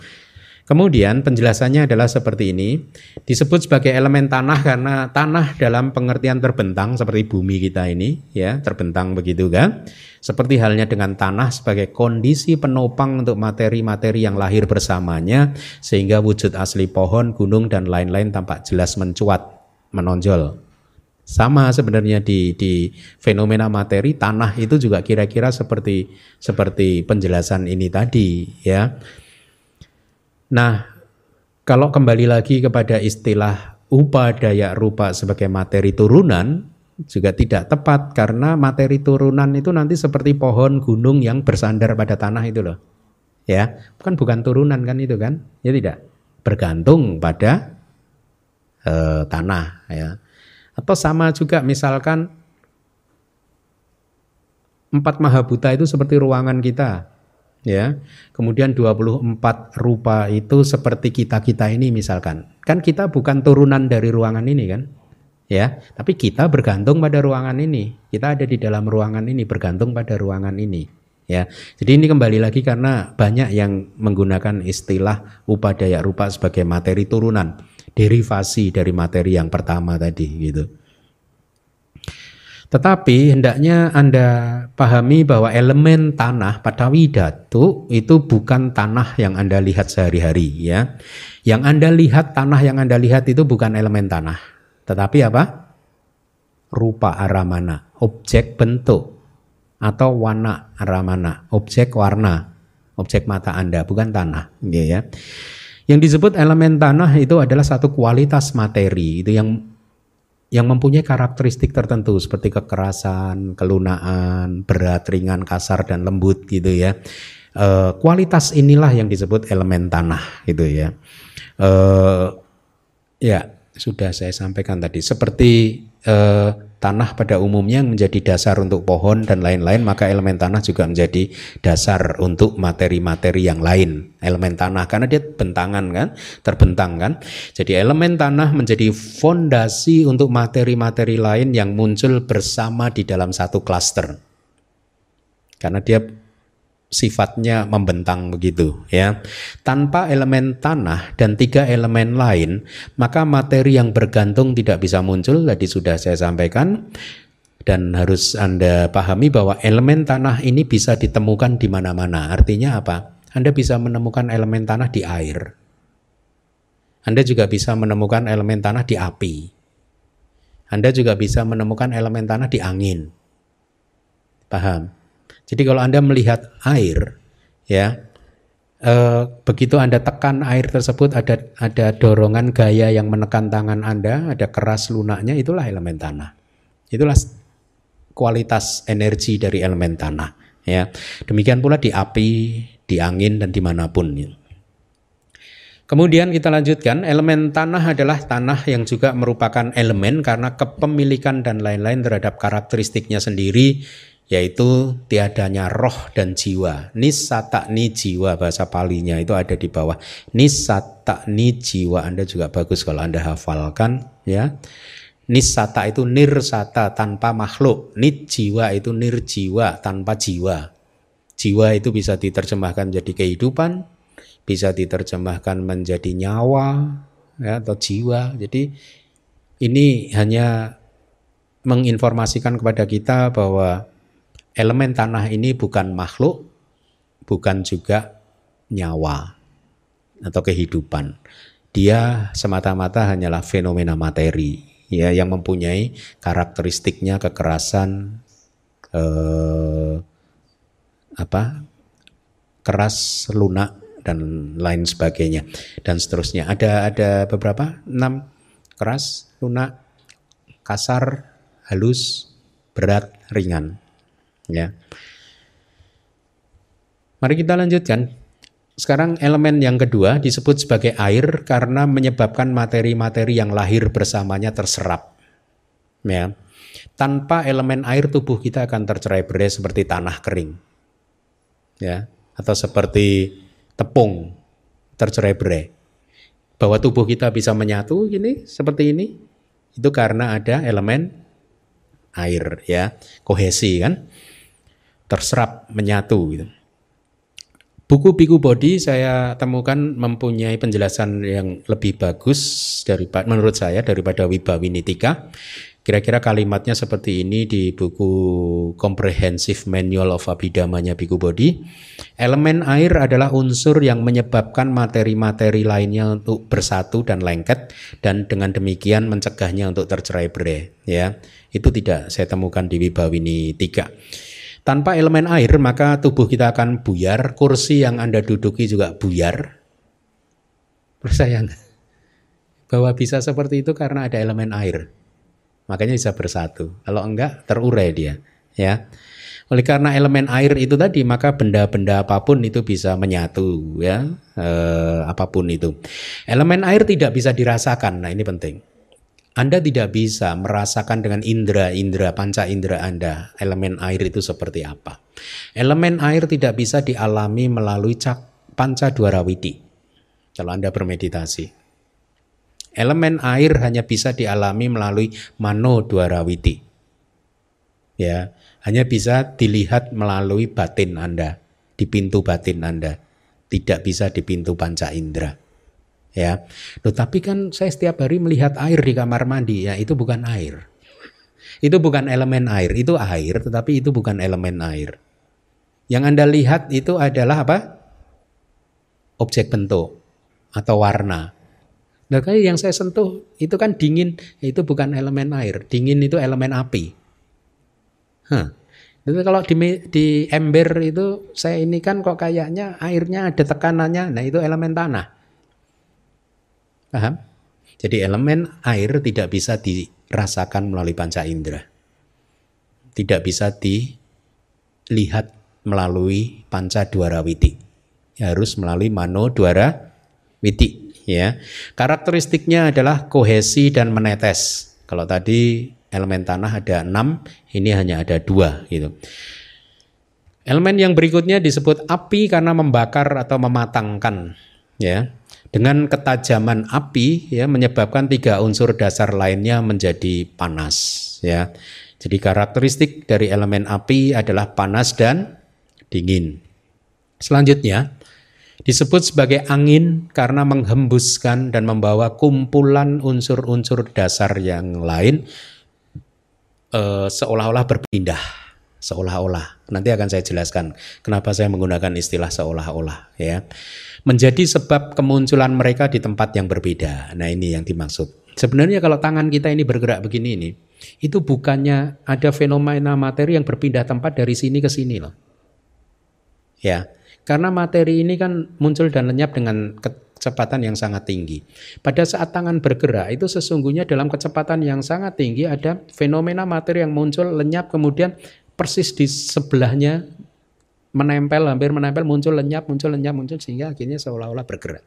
Kemudian penjelasannya adalah seperti ini. Disebut sebagai elemen tanah karena tanah dalam pengertian terbentang seperti bumi kita ini, ya, terbentang begitu kan. Seperti halnya dengan tanah sebagai kondisi penopang untuk materi-materi yang lahir bersamanya sehingga wujud asli pohon, gunung dan lain-lain tampak jelas mencuat, menonjol. Sama sebenarnya di fenomena materi, tanah itu juga kira-kira seperti penjelasan ini tadi, ya. Nah, kalau kembali lagi kepada istilah upadaya rupa sebagai materi turunan juga tidak tepat karena materi turunan itu nanti seperti pohon, gunung yang bersandar pada tanah itu loh. Ya, bukan turunan kan itu kan? Ya tidak. Bergantung pada tanah ya. Atau sama juga misalkan 4 mahabhuta itu seperti ruangan kita. Ya, kemudian 24 rupa itu seperti kita ini misalkan. Kan kita bukan turunan dari ruangan ini kan? Ya, tapi kita bergantung pada ruangan ini. Kita ada di dalam ruangan ini, bergantung pada ruangan ini. Ya, jadi ini kembali lagi karena banyak yang menggunakan istilah upadaya rupa sebagai materi turunan, derivasi dari materi yang pertama tadi gitu. Tetapi hendaknya Anda pahami bahwa elemen tanah pada Widatu itu bukan tanah yang Anda lihat sehari-hari ya. Yang Anda lihat, tanah yang Anda lihat itu bukan elemen tanah. Tetapi apa? Rupa aramana, objek bentuk. Atau wana aramana, objek warna, objek mata Anda, bukan tanah. Ya. Yang disebut elemen tanah itu adalah satu kualitas materi, itu yang mempunyai karakteristik tertentu seperti kekerasan, kelunaan, berat, ringan, kasar dan lembut gitu ya. Kualitas inilah yang disebut elemen tanah gitu ya. Ya sudah saya sampaikan tadi seperti tanah pada umumnya yang menjadi dasar untuk pohon dan lain-lain, maka elemen tanah juga menjadi dasar untuk materi-materi yang lain. Elemen tanah karena dia bentangan kan, terbentang kan. Jadi elemen tanah menjadi fondasi untuk materi-materi lain yang muncul bersama di dalam satu klaster. Karena dia sifatnya membentang begitu ya. Tanpa elemen tanah dan 3 elemen lain, maka materi yang bergantung tidak bisa muncul. Tadi sudah saya sampaikan dan harus Anda pahami bahwa elemen tanah ini bisa ditemukan di mana-mana. Artinya apa? Anda bisa menemukan elemen tanah di air. Anda juga bisa menemukan elemen tanah di api. Anda juga bisa menemukan elemen tanah di angin. Paham? Jadi kalau Anda melihat air, ya, begitu Anda tekan air tersebut ada dorongan gaya yang menekan tangan Anda, ada keras lunaknya, itulah elemen tanah. Itulah kualitas energi dari elemen tanah. Ya, demikian pula di api, di angin dan dimanapun. Kemudian kita lanjutkan, elemen tanah adalah tanah yang juga merupakan elemen karena kepemilikan dan lain-lain terhadap karakteristiknya sendiri, yaitu tiadanya roh dan jiwa. Nisatani jiwa, bahasa Palinya itu ada di bawah. Nisatani jiwa, Anda juga bagus kalau Anda hafalkan ya. Nisata itu nirsata, tanpa makhluk. Nijjiwa itu nirjiwa, tanpa jiwa. Jiwa itu bisa diterjemahkan menjadi kehidupan, bisa diterjemahkan menjadi nyawa ya, atau jiwa. Jadi ini hanya menginformasikan kepada kita bahwa elemen tanah ini bukan makhluk, bukan juga nyawa atau kehidupan. Dia semata-mata hanyalah fenomena materi ya, yang mempunyai karakteristiknya kekerasan, keras, lunak dan lain sebagainya dan seterusnya. Ada beberapa 6: keras, lunak, kasar, halus, berat, ringan. Ya. Mari kita lanjutkan. Sekarang elemen yang kedua disebut sebagai air karena menyebabkan materi-materi yang lahir bersamanya terserap. Ya. Tanpa elemen air tubuh kita akan tercerai-berai seperti tanah kering. Ya, atau seperti tepung tercerai-berai. Bahwa tubuh kita bisa menyatu gini seperti ini itu karena ada elemen air ya, kohesi kan. Terserap, menyatu gitu. Buku Biku Bodi saya temukan mempunyai penjelasan yang lebih bagus daripada menurut saya daripada Wibawinitika. Kira-kira kalimatnya seperti ini di buku Comprehensive Manual of Abhidhamanya Biku Bodi. Elemen air adalah unsur yang menyebabkan materi-materi lainnya untuk bersatu dan lengket, dan dengan demikian mencegahnya untuk tercerai-berai. Ya, itu tidak saya temukan di Wibawinitika. Tanpa elemen air maka tubuh kita akan buyar, kursi yang Anda duduki juga buyar. Percaya bahwa bisa seperti itu karena ada elemen air. Makanya bisa bersatu. Kalau enggak terurai dia, ya. Oleh karena elemen air itu tadi, maka benda-benda apapun itu bisa menyatu, ya. Apapun itu. Elemen air tidak bisa dirasakan. Nah, ini penting. Anda tidak bisa merasakan dengan indera-indera, panca indera Anda, elemen air itu seperti apa. Elemen air tidak bisa dialami melalui panca dwarawiti. Kalau Anda bermeditasi. Elemen air hanya bisa dialami melalui mano dwarawiti. Ya, hanya bisa dilihat melalui batin Anda, di pintu batin Anda. Tidak bisa di pintu panca indera. Ya, tapi kan saya setiap hari melihat air di kamar mandi, ya itu bukan air. Itu bukan elemen air, itu air, tetapi itu bukan elemen air. Yang Anda lihat itu adalah apa? Objek bentuk atau warna. Nah, kayak yang saya sentuh itu kan dingin, itu bukan elemen air. Dingin itu elemen api. Itu kalau di ember itu saya ini kan kok kayaknya airnya ada tekanannya, nah itu elemen tanah. Paham? Jadi elemen air tidak bisa dirasakan melalui panca indera. Tidak bisa dilihat melalui panca dwarawiti. Harus melalui mano dwarawiti, ya. Karakteristiknya adalah kohesi dan menetes. Kalau tadi elemen tanah ada 6, ini hanya ada 2 gitu. Elemen yang berikutnya disebut api karena membakar atau mematangkan, ya. Dengan ketajaman api ya menyebabkan 3 unsur dasar lainnya menjadi panas, ya. Jadi karakteristik dari elemen api adalah panas dan dingin. Selanjutnya disebut sebagai angin karena menghembuskan dan membawa kumpulan unsur-unsur dasar yang lain seolah-olah berpindah. Seolah-olah. Nanti akan saya jelaskan kenapa saya menggunakan istilah seolah-olah, ya. Menjadi sebab kemunculan mereka di tempat yang berbeda. Nah, ini yang dimaksud. Sebenarnya kalau tangan kita ini bergerak begini ini, itu bukannya ada fenomena materi yang berpindah tempat dari sini ke sini loh. Ya, karena materi ini kan muncul dan lenyap dengan kecepatan yang sangat tinggi. Pada saat tangan bergerak itu sesungguhnya dalam kecepatan yang sangat tinggi ada fenomena materi yang muncul, lenyap, kemudian persis di sebelahnya menempel, hampir menempel, muncul, lenyap, muncul, sehingga akhirnya seolah-olah bergerak.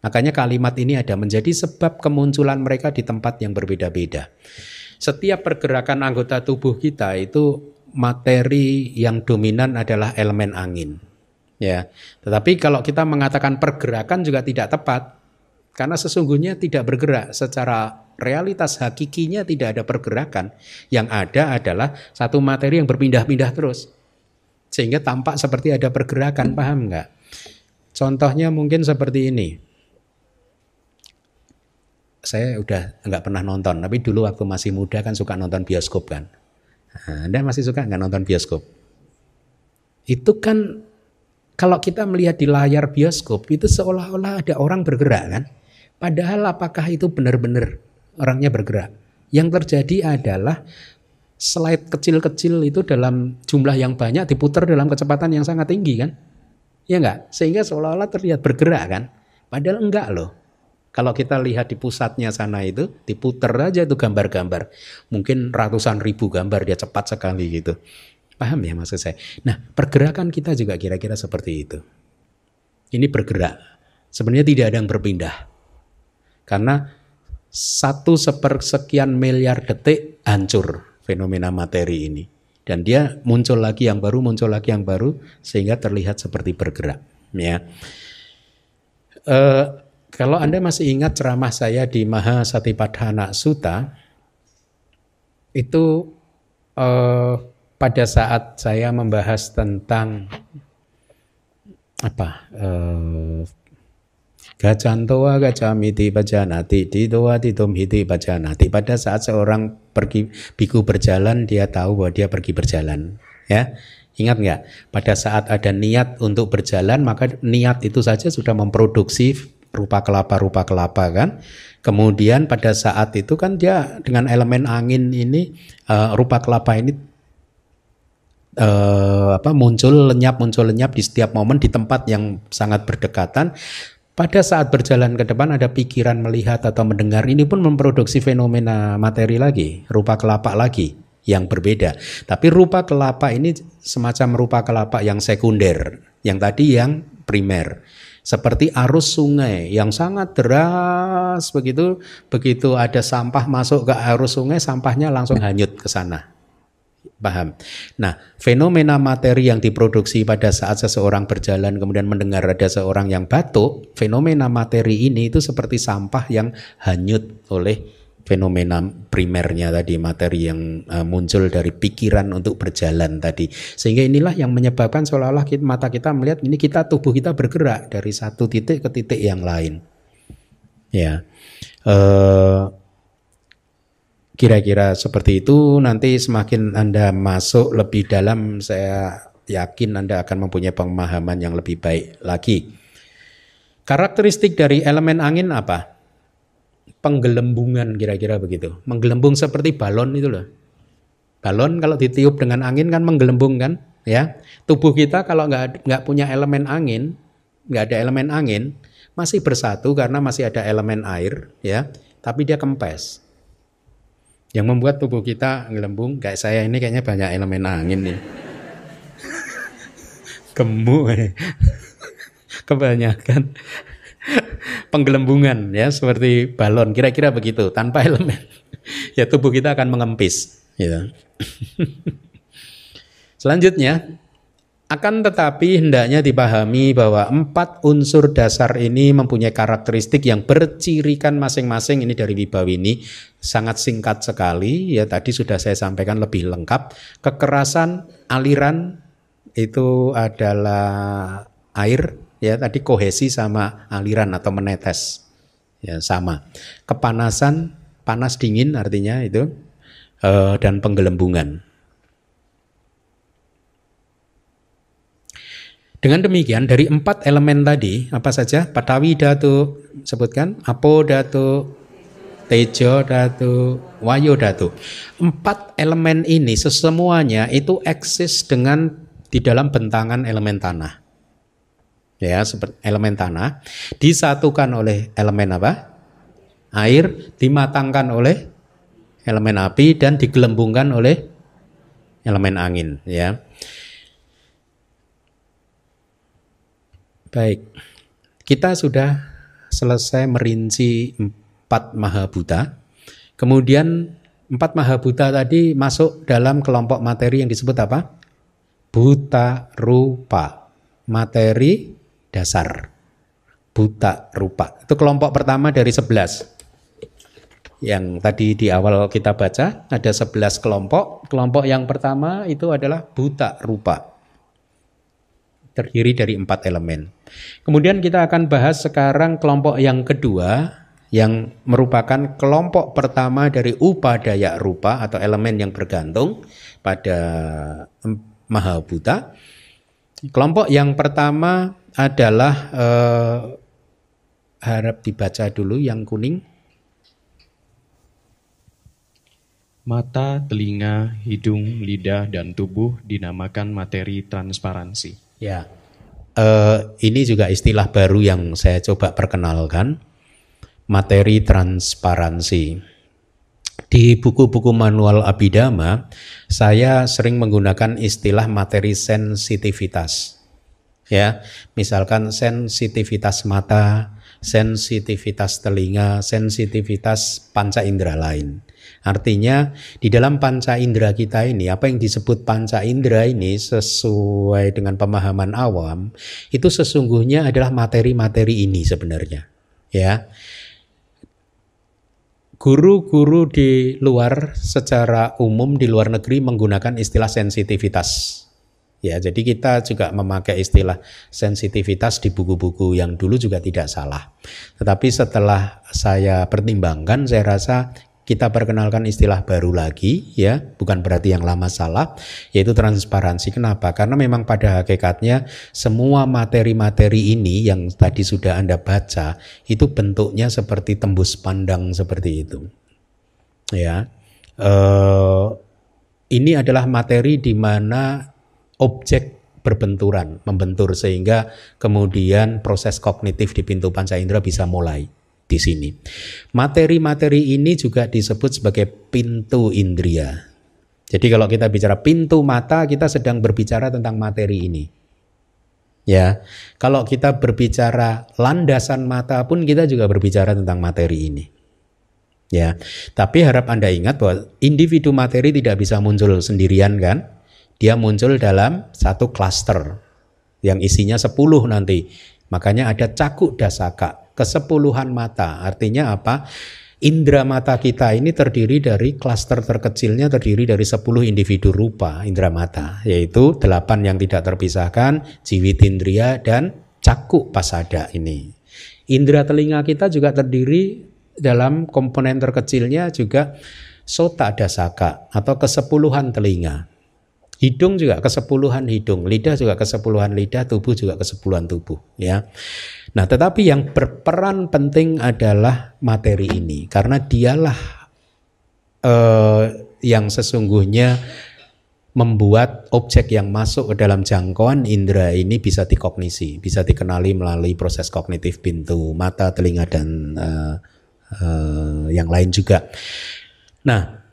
Makanya kalimat ini ada menjadi sebab kemunculan mereka di tempat yang berbeda-beda. Setiap pergerakan anggota tubuh kita itu materi yang dominan adalah elemen angin. Ya, tetapi kalau kita mengatakan pergerakan juga tidak tepat, karena sesungguhnya tidak bergerak. Secara realitas hakikinya tidak ada pergerakan. Yang ada adalah satu materi yang berpindah-pindah terus. Sehingga tampak seperti ada pergerakan, paham nggak? Contohnya mungkin seperti ini. Saya udah nggak pernah nonton, tapi dulu waktu masih muda kan suka nonton bioskop kan. Nah, Anda masih suka nggak nonton bioskop? Itu kan kalau kita melihat di layar bioskop itu seolah-olah ada orang bergerak kan. Padahal apakah itu benar-benar orangnya bergerak? Yang terjadi adalah slide kecil-kecil itu dalam jumlah yang banyak diputar dalam kecepatan yang sangat tinggi kan? Ya enggak? Sehingga seolah-olah terlihat bergerak kan? Padahal enggak loh. Kalau kita lihat di pusatnya sana itu diputar aja itu gambar-gambar. Mungkin ratusan ribu gambar, dia cepat sekali gitu. Paham ya maksud saya? Nah, pergerakan kita juga kira-kira seperti itu. Ini bergerak. Sebenarnya tidak ada yang berpindah. Karena 1/sekian miliar detik hancur fenomena materi ini. Dan dia muncul lagi yang baru, sehingga terlihat seperti bergerak. Ya. Kalau Anda masih ingat ceramah saya di Mahasatipadhana Sutta, itu pada saat saya membahas tentang Gacantoa gacamiti pajanati ditoa titum hiti pajanati. Pada saat seorang biku berjalan, dia tahu bahwa dia pergi berjalan. Ya, ingat nggak? Pada saat ada niat untuk berjalan, maka niat itu saja sudah memproduksi rupa kelapa kan. Kemudian pada saat itu kan dia dengan elemen angin ini, rupa kelapa ini muncul lenyap di setiap momen di tempat yang sangat berdekatan. Pada saat berjalan ke depan ada pikiran melihat atau mendengar, ini pun memproduksi fenomena materi lagi, rupa kelapa lagi yang berbeda. Tapi rupa kelapa ini semacam rupa kelapa yang sekunder, yang tadi yang primer. Seperti arus sungai yang sangat deras, begitu ada sampah masuk ke arus sungai, sampahnya langsung hanyut ke sana. Paham? Nah, fenomena materi yang diproduksi pada saat seseorang berjalan kemudian mendengar ada seorang yang batuk, fenomena materi ini itu seperti sampah yang hanyut oleh fenomena primernya tadi, materi yang muncul dari pikiran untuk berjalan tadi. Sehingga inilah yang menyebabkan seolah-olah mata kita melihat ini tubuh kita bergerak dari satu titik ke titik yang lain. Ya. Kira-kira seperti itu. Nanti semakin Anda masuk lebih dalam, saya yakin Anda akan mempunyai pemahaman yang lebih baik lagi. Karakteristik dari elemen angin apa? Penggelembungan, kira-kira begitu. Menggelembung seperti balon itu loh. Balon kalau ditiup dengan angin kan menggelembung kan? Ya. Tubuh kita kalau nggak punya elemen angin, nggak ada elemen angin, masih bersatu karena masih ada elemen air, ya. Tapi dia kempes. Yang membuat tubuh kita ngelembung, kayak saya ini kayaknya banyak elemen angin nih. Gemuk kebanyakan penggelembungan ya, seperti balon, kira-kira begitu. Tanpa elemen ya tubuh kita akan mengempis gitu. Selanjutnya, akan tetapi hendaknya dipahami bahwa 4 unsur dasar ini mempunyai karakteristik yang bercirikan masing-masing. Ini dari Wibawini, sangat singkat sekali ya, tadi sudah saya sampaikan lebih lengkap. Kekerasan aliran itu adalah air ya, tadi kohesi sama aliran atau menetes ya sama. Kepanasan, panas dingin artinya itu, dan penggelembungan. Dengan demikian dari 4 elemen tadi apa saja? Patawi dhatu sebutkan, apo dhatu, tejo dhatu, wayo dhatu. 4 elemen ini semuanya itu eksis di dalam bentangan elemen tanah. Ya, seperti elemen tanah disatukan oleh elemen apa? Air, dimatangkan oleh elemen api dan digelembungkan oleh elemen angin, ya. Baik, kita sudah selesai merinci 4 mahabhuta. Kemudian 4 mahabhuta tadi masuk dalam kelompok materi yang disebut apa? Bhuta rupa, materi dasar. Bhuta rupa, itu kelompok pertama dari 11. Yang tadi di awal kita baca ada 11 kelompok. Kelompok yang pertama itu adalah bhuta rupa, terdiri dari 4 elemen. Kemudian kita akan bahas sekarang kelompok yang kedua, yang merupakan kelompok pertama dari upadaya rupa atau elemen yang bergantung pada mahabhuta. Kelompok yang pertama adalah harap dibaca dulu yang kuning. Mata, telinga, hidung, lidah, dan tubuh dinamakan materi transparansi. Ya, ini juga istilah baru yang saya coba perkenalkan, materi transparansi. Di buku-buku manual Abhidhamma, saya sering menggunakan istilah materi sensitivitas. Ya, misalkan sensitivitas mata, sensitivitas telinga, sensitivitas panca indera lain. Artinya di dalam panca indera kita ini, apa yang disebut panca indera ini sesuai dengan pemahaman awam, itu sesungguhnya adalah materi-materi ini sebenarnya. Ya, guru-guru di luar secara umum di luar negeri menggunakan istilah sensitivitas. Ya, jadi kita juga memakai istilah sensitivitas di buku-buku yang dulu juga tidak salah. Tetapi setelah saya pertimbangkan, saya rasa kita perkenalkan istilah baru lagi, ya, bukan berarti yang lama salah, yaitu transparansi. Kenapa? Karena memang pada hakikatnya semua materi-materi ini yang tadi sudah Anda baca itu bentuknya seperti tembus pandang seperti itu. Ya, ini adalah materi di mana objek berbenturan, membentur, sehingga kemudian proses kognitif di pintu panca indera bisa mulai di sini. Materi-materi ini juga disebut sebagai pintu indria. Jadi kalau kita bicara pintu mata, kita sedang berbicara tentang materi ini. Ya, kalau kita berbicara landasan mata pun kita juga berbicara tentang materi ini. Ya, tapi harap Anda ingat bahwa individu materi tidak bisa muncul sendirian kan? Dia muncul dalam satu klaster yang isinya 10 nanti. Makanya ada cakuk dasaka, kesepuluhan mata. Artinya apa? Indra mata kita ini terdiri dari klaster terkecilnya, terdiri dari 10 individu rupa indra mata, yaitu 8 yang tidak terpisahkan, jiwitindria dan cakuk pasada ini. Indra telinga kita juga terdiri dalam komponen terkecilnya juga sota dasaka atau kesepuluhan telinga. Hidung juga kesepuluhan hidung, lidah juga kesepuluhan lidah, tubuh juga kesepuluhan tubuh, ya. Nah, tetapi yang berperan penting adalah materi ini, karena dialah yang sesungguhnya membuat objek yang masuk ke dalam jangkauan indera ini bisa dikognisi, bisa dikenali melalui proses kognitif pintu mata, telinga, dan yang lain juga. Nah,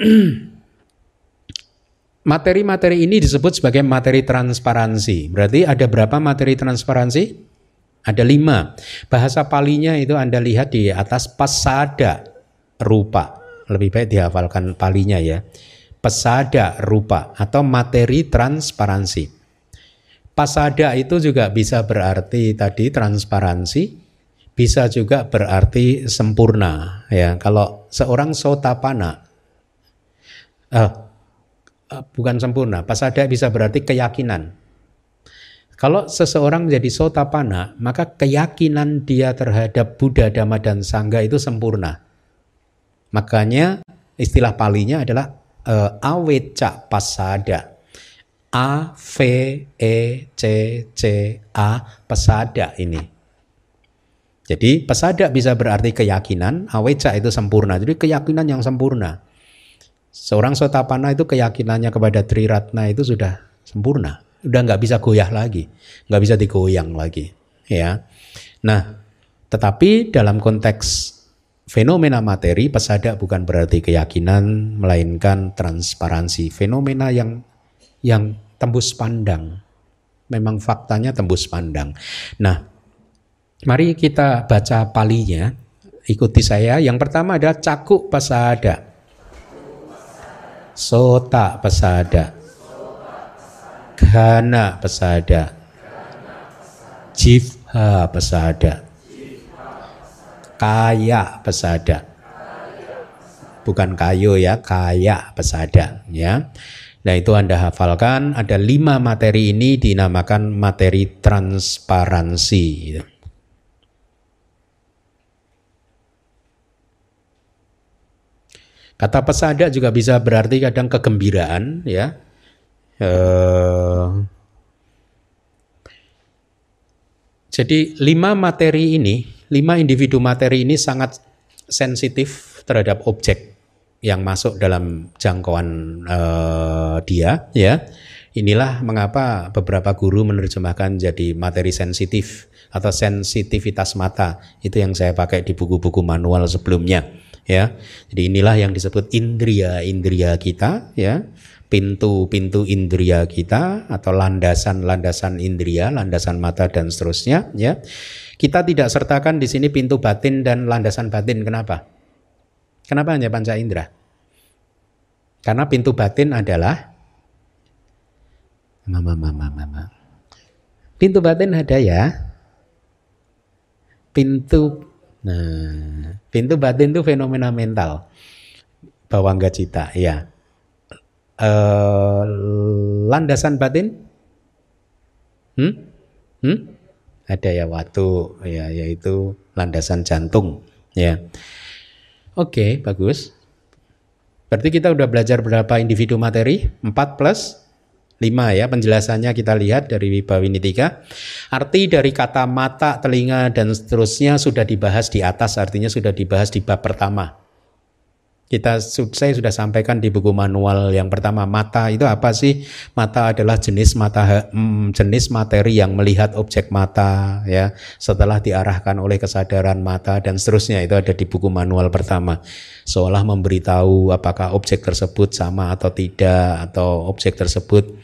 materi-materi ini disebut sebagai materi transparansi. Berarti ada berapa materi transparansi? Ada 5. Bahasa Palinya itu Anda lihat di atas, pasada rupa. Lebih baik dihafalkan Palinya ya. Pasada rupa atau materi transparansi. Pasada itu juga bisa berarti tadi transparansi, bisa juga berarti sempurna. Ya, kalau seorang sotapana, bukan sempurna, pasada bisa berarti keyakinan. Kalau seseorang menjadi sotapana, maka keyakinan dia terhadap Buddha, Dhamma, dan Sangha itu sempurna. Makanya istilah Palinya adalah aweca pasada. A-V-E-C-C-A pasada ini. Jadi pasada bisa berarti keyakinan, aweca itu sempurna. Jadi keyakinan yang sempurna. Seorang sotapana itu keyakinannya kepada Triratna itu sudah sempurna, udah nggak bisa goyah lagi, nggak bisa digoyang lagi, ya. Nah, tetapi dalam konteks fenomena materi, pasada bukan berarti keyakinan, melainkan transparansi, fenomena yang tembus pandang. Memang faktanya tembus pandang. Nah, mari kita baca Palinya, ikuti saya. Yang pertama adalah cakuk pasada. Sota pasada, ghana pasada, jivha pasada, kaya pasada, bukan kayo ya, kaya pasada ya. Nah, itu Anda hafalkan, ada 5 materi ini dinamakan materi transparansi. Kata pasada juga bisa berarti kadang kegembiraan, ya. Jadi 5 materi ini, 5 individu materi ini sangat sensitif terhadap objek yang masuk dalam jangkauan dia, ya. Inilah mengapa beberapa guru menerjemahkan jadi materi sensitif atau sensitivitas mata. Itu yang saya pakai di buku-buku manual sebelumnya. Ya, jadi inilah yang disebut indria-indria kita, ya, pintu-pintu indria kita atau landasan-landasan indria, landasan mata dan seterusnya. Ya, kita tidak sertakan di sini pintu batin dan landasan batin. Kenapa? Kenapa hanya panca indera? Karena pintu batin adalah pintu batin ada ya. Pintu batin itu fenomena mental, bawangga cita, ya. Landasan batin Hmm? Hmm? Ada ya waktu ya, yaitu landasan jantung ya. Oke, bagus. Berarti kita udah belajar berapa individu materi? 4 plus 5 ya, penjelasannya kita lihat dari Wibawinittika. Arti dari kata mata, telinga, dan seterusnya sudah dibahas di atas, artinya sudah dibahas di bab pertama. Saya sudah sampaikan di buku manual yang pertama, mata itu apa sih? Mata adalah jenis materi yang melihat objek mata ya, setelah diarahkan oleh kesadaran mata dan seterusnya, itu ada di buku manual pertama. Seolah memberitahu apakah objek tersebut sama atau tidak, atau objek tersebut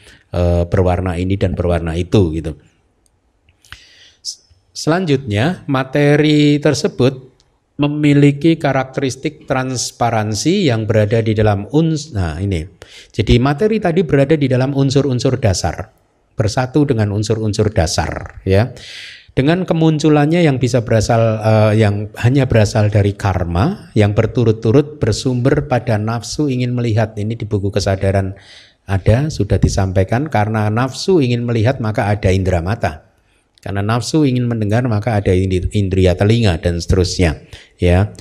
berwarna ini dan berwarna itu gitu. Selanjutnya, materi tersebut memiliki karakteristik transparansi yang berada di dalam nah ini. Jadi materi tadi berada di dalam unsur-unsur dasar, bersatu dengan unsur-unsur dasar ya. Dengan kemunculannya yang bisa berasal yang hanya berasal dari karma yang berturut-turut bersumber pada nafsu ingin melihat. Ini di buku kesadaran ada, sudah disampaikan, karena nafsu ingin melihat maka ada indera mata. Karena nafsu ingin mendengar maka ada indria telinga dan seterusnya ya.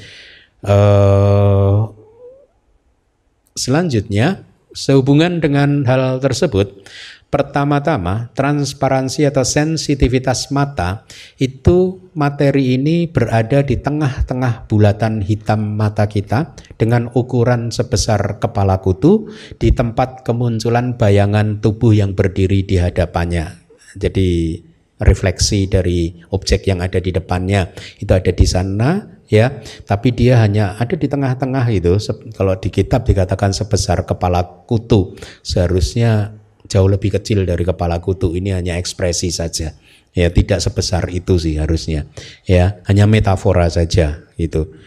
Selanjutnya sehubungan dengan hal tersebut, pertama-tama transparansi atau sensitivitas mata itu, materi ini berada di tengah-tengah bulatan hitam mata kita dengan ukuran sebesar kepala kutu di tempat kemunculan bayangan tubuh yang berdiri di hadapannya. Jadi refleksi dari objek yang ada di depannya itu ada di sana ya, tapi dia hanya ada di tengah-tengah itu. Kalau di kitab dikatakan sebesar kepala kutu, seharusnya jauh lebih kecil dari kepala kutu. Ini hanya ekspresi saja ya, tidak sebesar itu sih harusnya ya, hanya metafora saja gitu.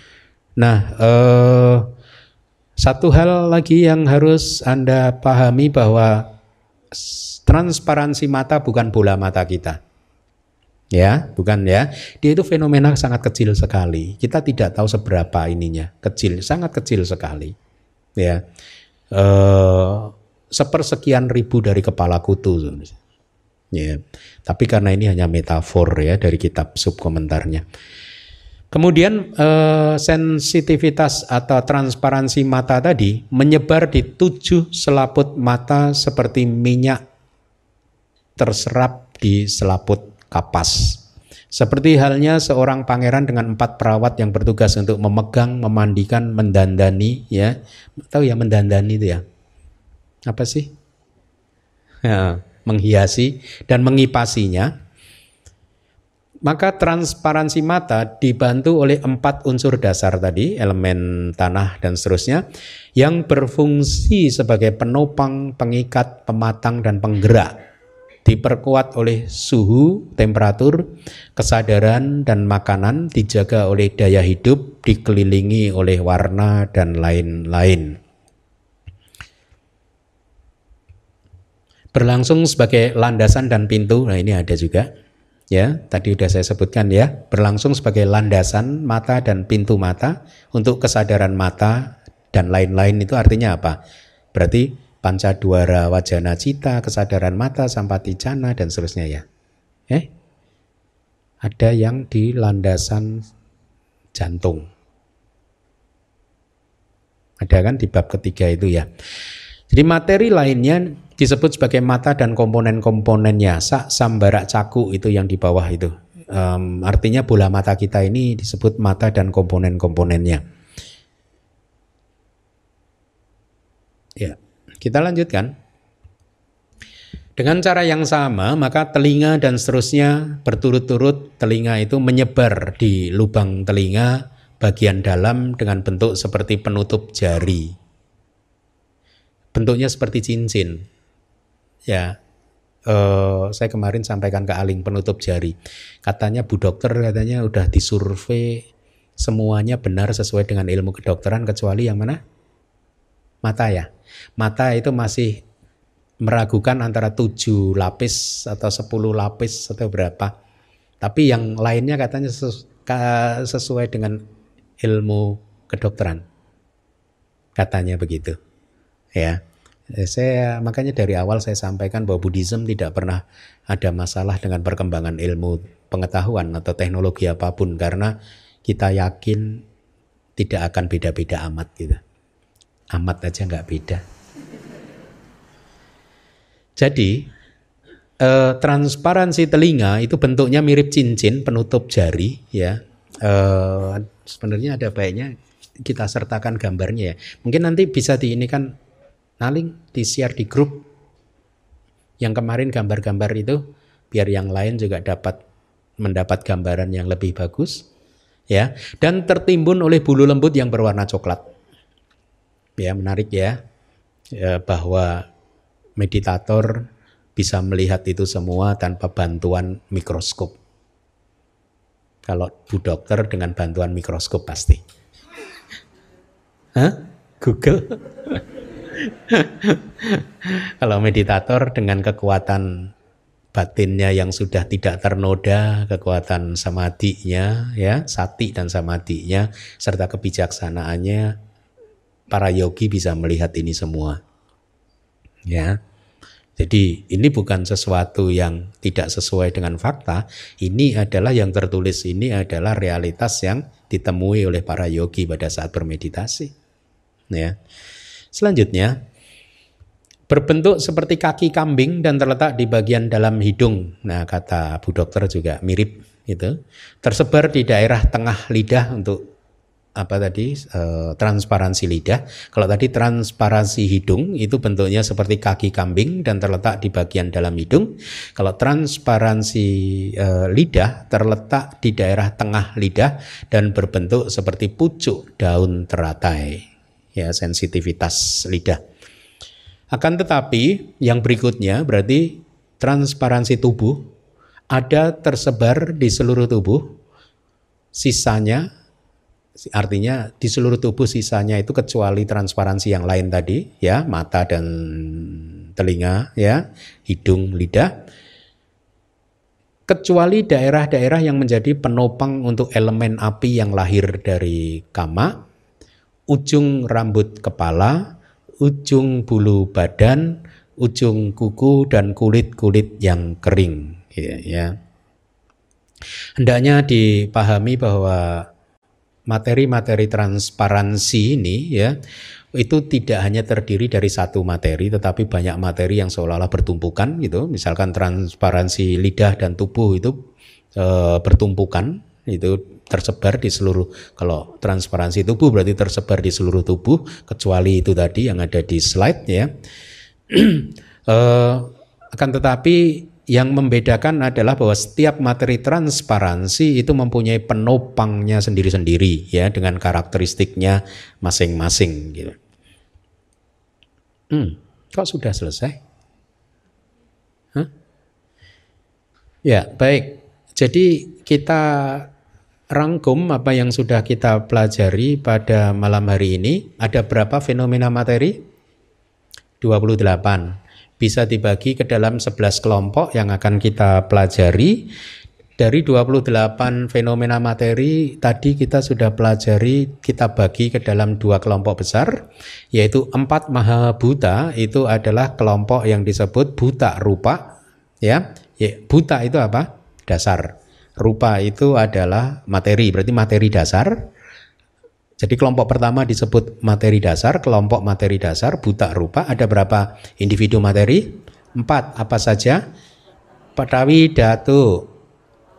Nah, satu hal lagi yang harus Anda pahami bahwa transparansi mata bukan bola mata kita. Ya, bukan ya. Dia itu fenomena sangat kecil sekali. Kita tidak tahu seberapa ininya, kecil, sangat kecil sekali. Ya, sepersekian ribu dari kepala kutu. Ya, tapi karena ini hanya metafor ya dari kitab subkomentarnya. Kemudian sensitivitas atau transparansi mata tadi menyebar di 7 selaput mata seperti minyak terserap di selaput kapas. Seperti halnya seorang pangeran dengan 4 perawat yang bertugas untuk memegang, memandikan, mendandani ya. Tahu ya mendandani itu ya? Apa sih? Ya, menghiasi dan mengipasinya. Maka transparansi mata dibantu oleh 4 unsur dasar tadi, elemen tanah dan seterusnya, yang berfungsi sebagai penopang, pengikat, pematang dan penggerak. Diperkuat oleh suhu, temperatur, kesadaran dan makanan, dijaga oleh daya hidup, dikelilingi oleh warna dan lain-lain. Berlangsung sebagai landasan dan pintu. Nah, ini ada juga. Ya, tadi sudah saya sebutkan ya, berlangsung sebagai landasan mata dan pintu mata untuk kesadaran mata dan lain-lain. Itu artinya apa? Berarti Pancadwara Wajana Cita, kesadaran mata, Sampaticana dan seterusnya ya. Ada yang di landasan jantung. Ada kan di bab ketiga itu ya. Jadi materi lainnya disebut sebagai mata dan komponen-komponennya. Sak, sambarak, caku itu yang di bawah itu. Artinya bola mata kita ini disebut mata dan komponen-komponennya. Ya. Kita lanjutkan. Dengan cara yang sama, maka telinga dan seterusnya berturut-turut, telinga itu menyebar di lubang telinga bagian dalam dengan bentuk seperti penutup jari. Bentuknya seperti cincin. Ya, saya kemarin sampaikan ke Aling penutup jari. Katanya Bu Dokter katanya udah disurvei semuanya benar sesuai dengan ilmu kedokteran kecuali yang mana? Mata ya. Mata itu masih meragukan antara 7 lapis atau 10 lapis atau berapa. Tapi yang lainnya katanya sesuai dengan ilmu kedokteran. Katanya begitu. Ya. Makanya dari awal saya sampaikan bahwa Buddhism tidak pernah ada masalah dengan perkembangan ilmu pengetahuan atau teknologi apapun, karena kita yakin tidak akan beda-beda amat gitu. Amat aja nggak beda. Jadi transparansi telinga itu bentuknya mirip cincin penutup jari ya. Sebenarnya ada baiknya kita sertakan gambarnya ya. Mungkin nanti bisa diinikan Naling di-share di grup yang kemarin gambar-gambar itu, biar yang lain juga dapat mendapat gambaran yang lebih bagus ya. Dan tertimbun oleh bulu lembut yang berwarna coklat. Ya, menarik ya, bahwa meditator bisa melihat itu semua tanpa bantuan mikroskop. Kalau Bu Dokter dengan bantuan mikroskop pasti. Hah? Google? Kalau meditator dengan kekuatan batinnya yang sudah tidak ternoda, kekuatan samadhinya ya, sati dan samadhinya serta kebijaksanaannya, para yogi bisa melihat ini semua. Ya. Jadi ini bukan sesuatu yang tidak sesuai dengan fakta, ini adalah yang tertulis, ini adalah realitas yang ditemui oleh para yogi pada saat bermeditasi. Ya. Selanjutnya, berbentuk seperti kaki kambing dan terletak di bagian dalam hidung. Nah, kata Bu Dokter juga mirip itu. Tersebar di daerah tengah lidah untuk transparansi lidah. Kalau tadi transparansi hidung itu bentuknya seperti kaki kambing dan terletak di bagian dalam hidung. Kalau transparansi lidah terletak di daerah tengah lidah dan berbentuk seperti pucuk daun teratai. Ya, sensitivitas lidah. Akan tetapi yang berikutnya berarti transparansi tubuh ada tersebar di seluruh tubuh. Sisanya, artinya di seluruh tubuh sisanya itu kecuali transparansi yang lain tadi ya, mata dan telinga ya, hidung, lidah, kecuali daerah-daerah yang menjadi penopang untuk elemen api yang lahir dari kama, ujung rambut kepala, ujung bulu badan, ujung kuku dan kulit-kulit yang kering ya. Hendaknya dipahami bahwa materi-materi transparansi ini ya, itu tidak hanya terdiri dari satu materi, tetapi banyak materi yang seolah-olah bertumpukan gitu. Misalkan transparansi lidah dan tubuh itu bertumpukan, itu tersebar di seluruh. Kalau transparansi tubuh berarti tersebar di seluruh tubuh, kecuali itu tadi yang ada di slide ya. Akan tetapi yang membedakan adalah bahwa setiap materi transparansi itu mempunyai penopangnya sendiri-sendiri ya, dengan karakteristiknya masing-masing gitu. Kok sudah selesai? Hah? Ya, baik. Jadi kita rangkum apa yang sudah kita pelajari pada malam hari ini. Ada berapa fenomena materi? 28. Bisa dibagi ke dalam 11 kelompok yang akan kita pelajari. Dari 28 fenomena materi tadi kita sudah pelajari, kita bagi ke dalam 2 kelompok besar, yaitu 4 mahabhuta. Itu adalah kelompok yang disebut buta rupa ya. Buta itu apa? Dasar. Rupa itu adalah materi, berarti materi dasar. Jadi kelompok pertama disebut materi dasar, kelompok materi dasar, buta rupa. Ada berapa individu materi? 4. Apa saja? Patawi dhatu,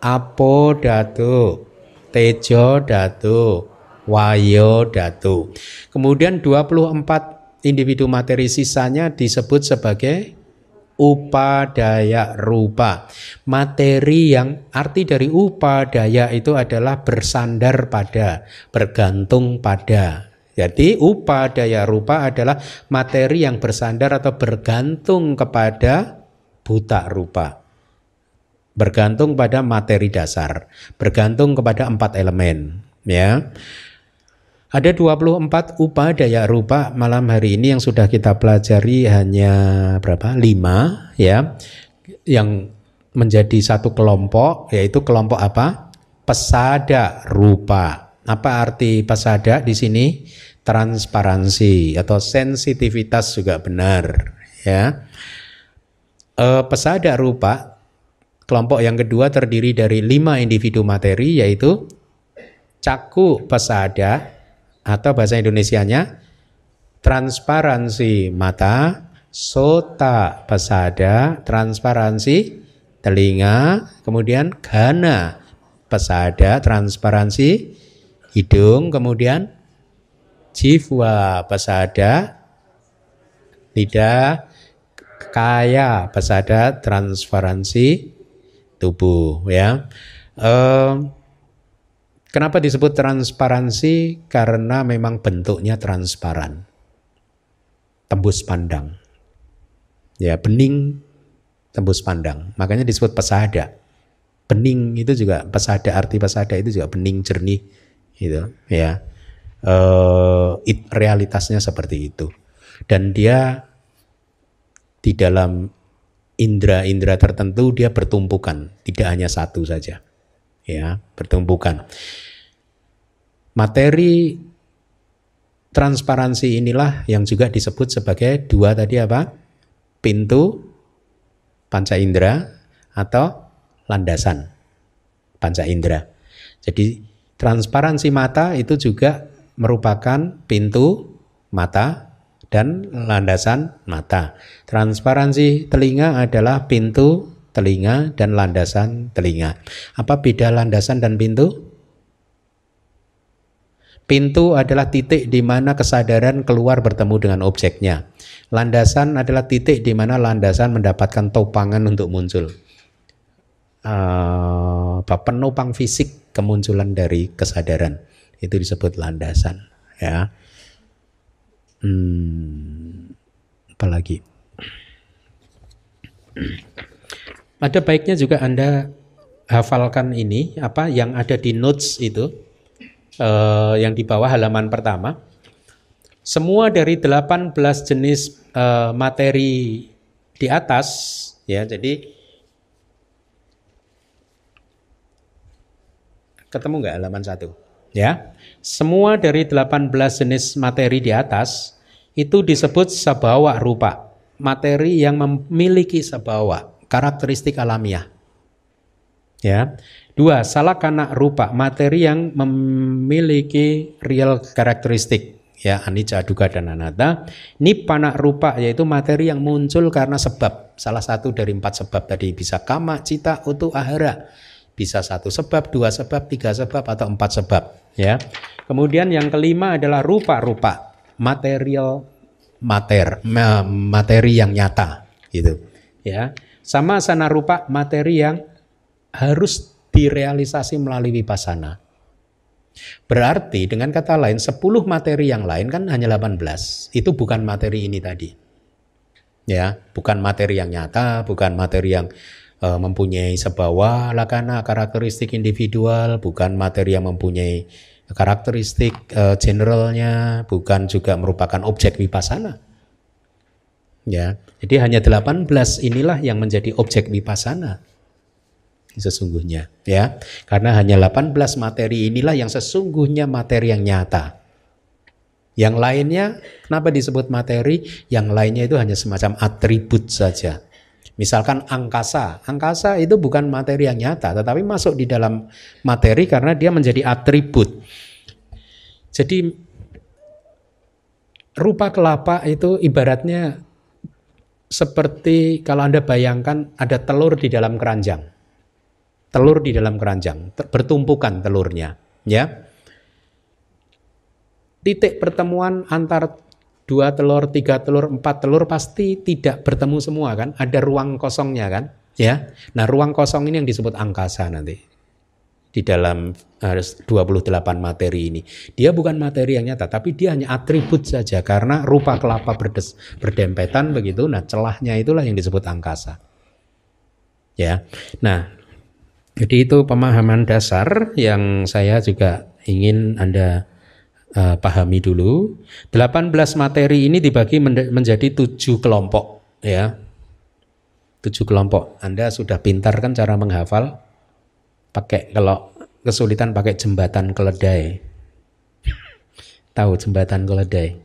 apo dhatu, tejo dhatu, wayo dhatu. Kemudian 24 individu materi sisanya disebut sebagai upadaya rupa. Materi yang arti dari upadaya itu adalah bersandar pada, bergantung pada. Jadi upadaya rupa adalah materi yang bersandar atau bergantung kepada buta rupa. Bergantung pada materi dasar, bergantung kepada 4 elemen ya. Ada 24 upadaya rupa malam hari ini yang sudah kita pelajari hanya berapa? 5 ya. Yang menjadi satu kelompok, yaitu kelompok apa? Pasada rupa. Apa arti pasada di sini? transparansi atau sensitivitas juga benar, ya. Pesada rupa kelompok yang kedua terdiri dari 5 individu materi, yaitu caku pesada atau bahasa Indonesianya transparansi mata, sota pesada, transparansi telinga, kemudian gana pesada, transparansi hidung, kemudian jiwa pesada, lidah, kaya pesada, transparansi tubuh, ya. Kenapa disebut transparansi? Karena memang bentuknya transparan, tembus pandang, ya, bening, tembus pandang, makanya disebut pesada. Bening itu juga pesada, arti pesada itu juga bening, jernih, gitu, ya. Realitasnya seperti itu, dan dia di dalam indera-indera tertentu dia bertumpukan, tidak hanya satu saja, ya, bertumpukan. Materi transparansi inilah yang juga disebut sebagai dua tadi apa? Pintu panca indera atau landasan panca indera. Jadi transparansi mata itu juga merupakan pintu mata dan landasan mata. Transparansi telinga adalah pintu telinga dan landasan telinga. Apa beda landasan dan pintu? Pintu adalah titik di mana kesadaran keluar bertemu dengan objeknya. Landasan adalah titik di mana landasan mendapatkan topangan untuk muncul. Penopang fisik kemunculan dari kesadaran itu disebut landasan, ya. Apalagi ada baiknya juga Anda hafalkan ini apa yang ada di notes itu, yang di bawah halaman pertama. Semua dari 18 jenis materi di atas, ya, jadi ketemu nggak halaman 1? Ya, semua dari 18 jenis materi di atas itu disebut sabawa rupa, materi yang memiliki sabawa, karakteristik alamiah. Ya, 2, salakana rupa, materi yang memiliki real karakteristik, ya, anicca, dukkha, dan anatta. Nibbana rupa, yaitu materi yang muncul karena sebab, salah satu dari 4 sebab tadi, bisa kama, cita, utu, ahara. Bisa 1 sebab, 2 sebab, 3 sebab, atau 4 sebab, ya. Kemudian yang kelima adalah rupa-rupa, materi yang nyata, gitu, ya. Sama sana rupa, materi yang harus direalisasi melalui vipassana. Berarti dengan kata lain 10 materi yang lain kan hanya 18. Itu bukan materi ini tadi, ya, bukan materi yang nyata, bukan materi yang mempunyai sebawa lakana, karakteristik individual, bukan materi yang mempunyai karakteristik generalnya, bukan juga merupakan objek vipassana, ya. Jadi hanya 18 inilah yang menjadi objek vipassana sesungguhnya, ya, karena hanya 18 materi inilah yang sesungguhnya materi yang nyata. Yang lainnya kenapa disebut materi? Yang lainnya itu hanya semacam atribut saja. Misalkan angkasa itu bukan materi yang nyata, tetapi masuk di dalam materi karena dia menjadi atribut. Jadi rupa kelapa itu ibaratnya seperti kalau Anda bayangkan ada telur di dalam keranjang. Telur di dalam keranjang, bertumpukan telurnya, ya. Titik pertemuan antar 2 telur, 3 telur, 4 telur pasti tidak bertemu semua kan, ada ruang kosongnya kan, ya. Nah, ruang kosong ini yang disebut angkasa nanti di dalam 28 materi ini. Dia bukan materi yang nyata, tapi dia hanya atribut saja karena rupa kelapa berdempetan begitu. Nah, celahnya itulah yang disebut angkasa, ya. Nah, jadi itu pemahaman dasar yang saya juga ingin Anda pahami dulu. 18 materi ini dibagi menjadi 7 kelompok, ya. 7 kelompok. Anda sudah pintar kan cara menghafal? Kalau kesulitan pakai jembatan keledai. Tahu jembatan keledai?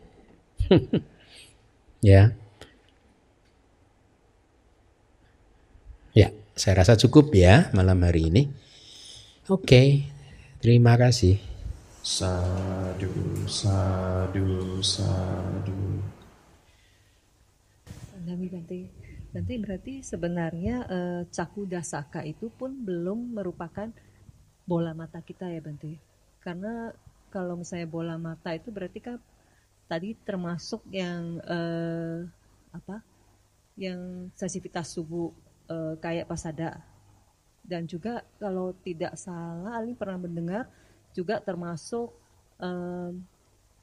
Ya. Ya, saya rasa cukup ya malam hari ini. Oke, terima kasih. Sadu, sadu, sadu. Nanti berarti sebenarnya caku dasaka itu pun belum merupakan bola mata kita ya Bante. Karena kalau misalnya bola mata itu berarti kan tadi termasuk yang yang sensitivitas tubuh kayak pasada. Dan juga kalau tidak salah Alin pernah mendengar juga termasuk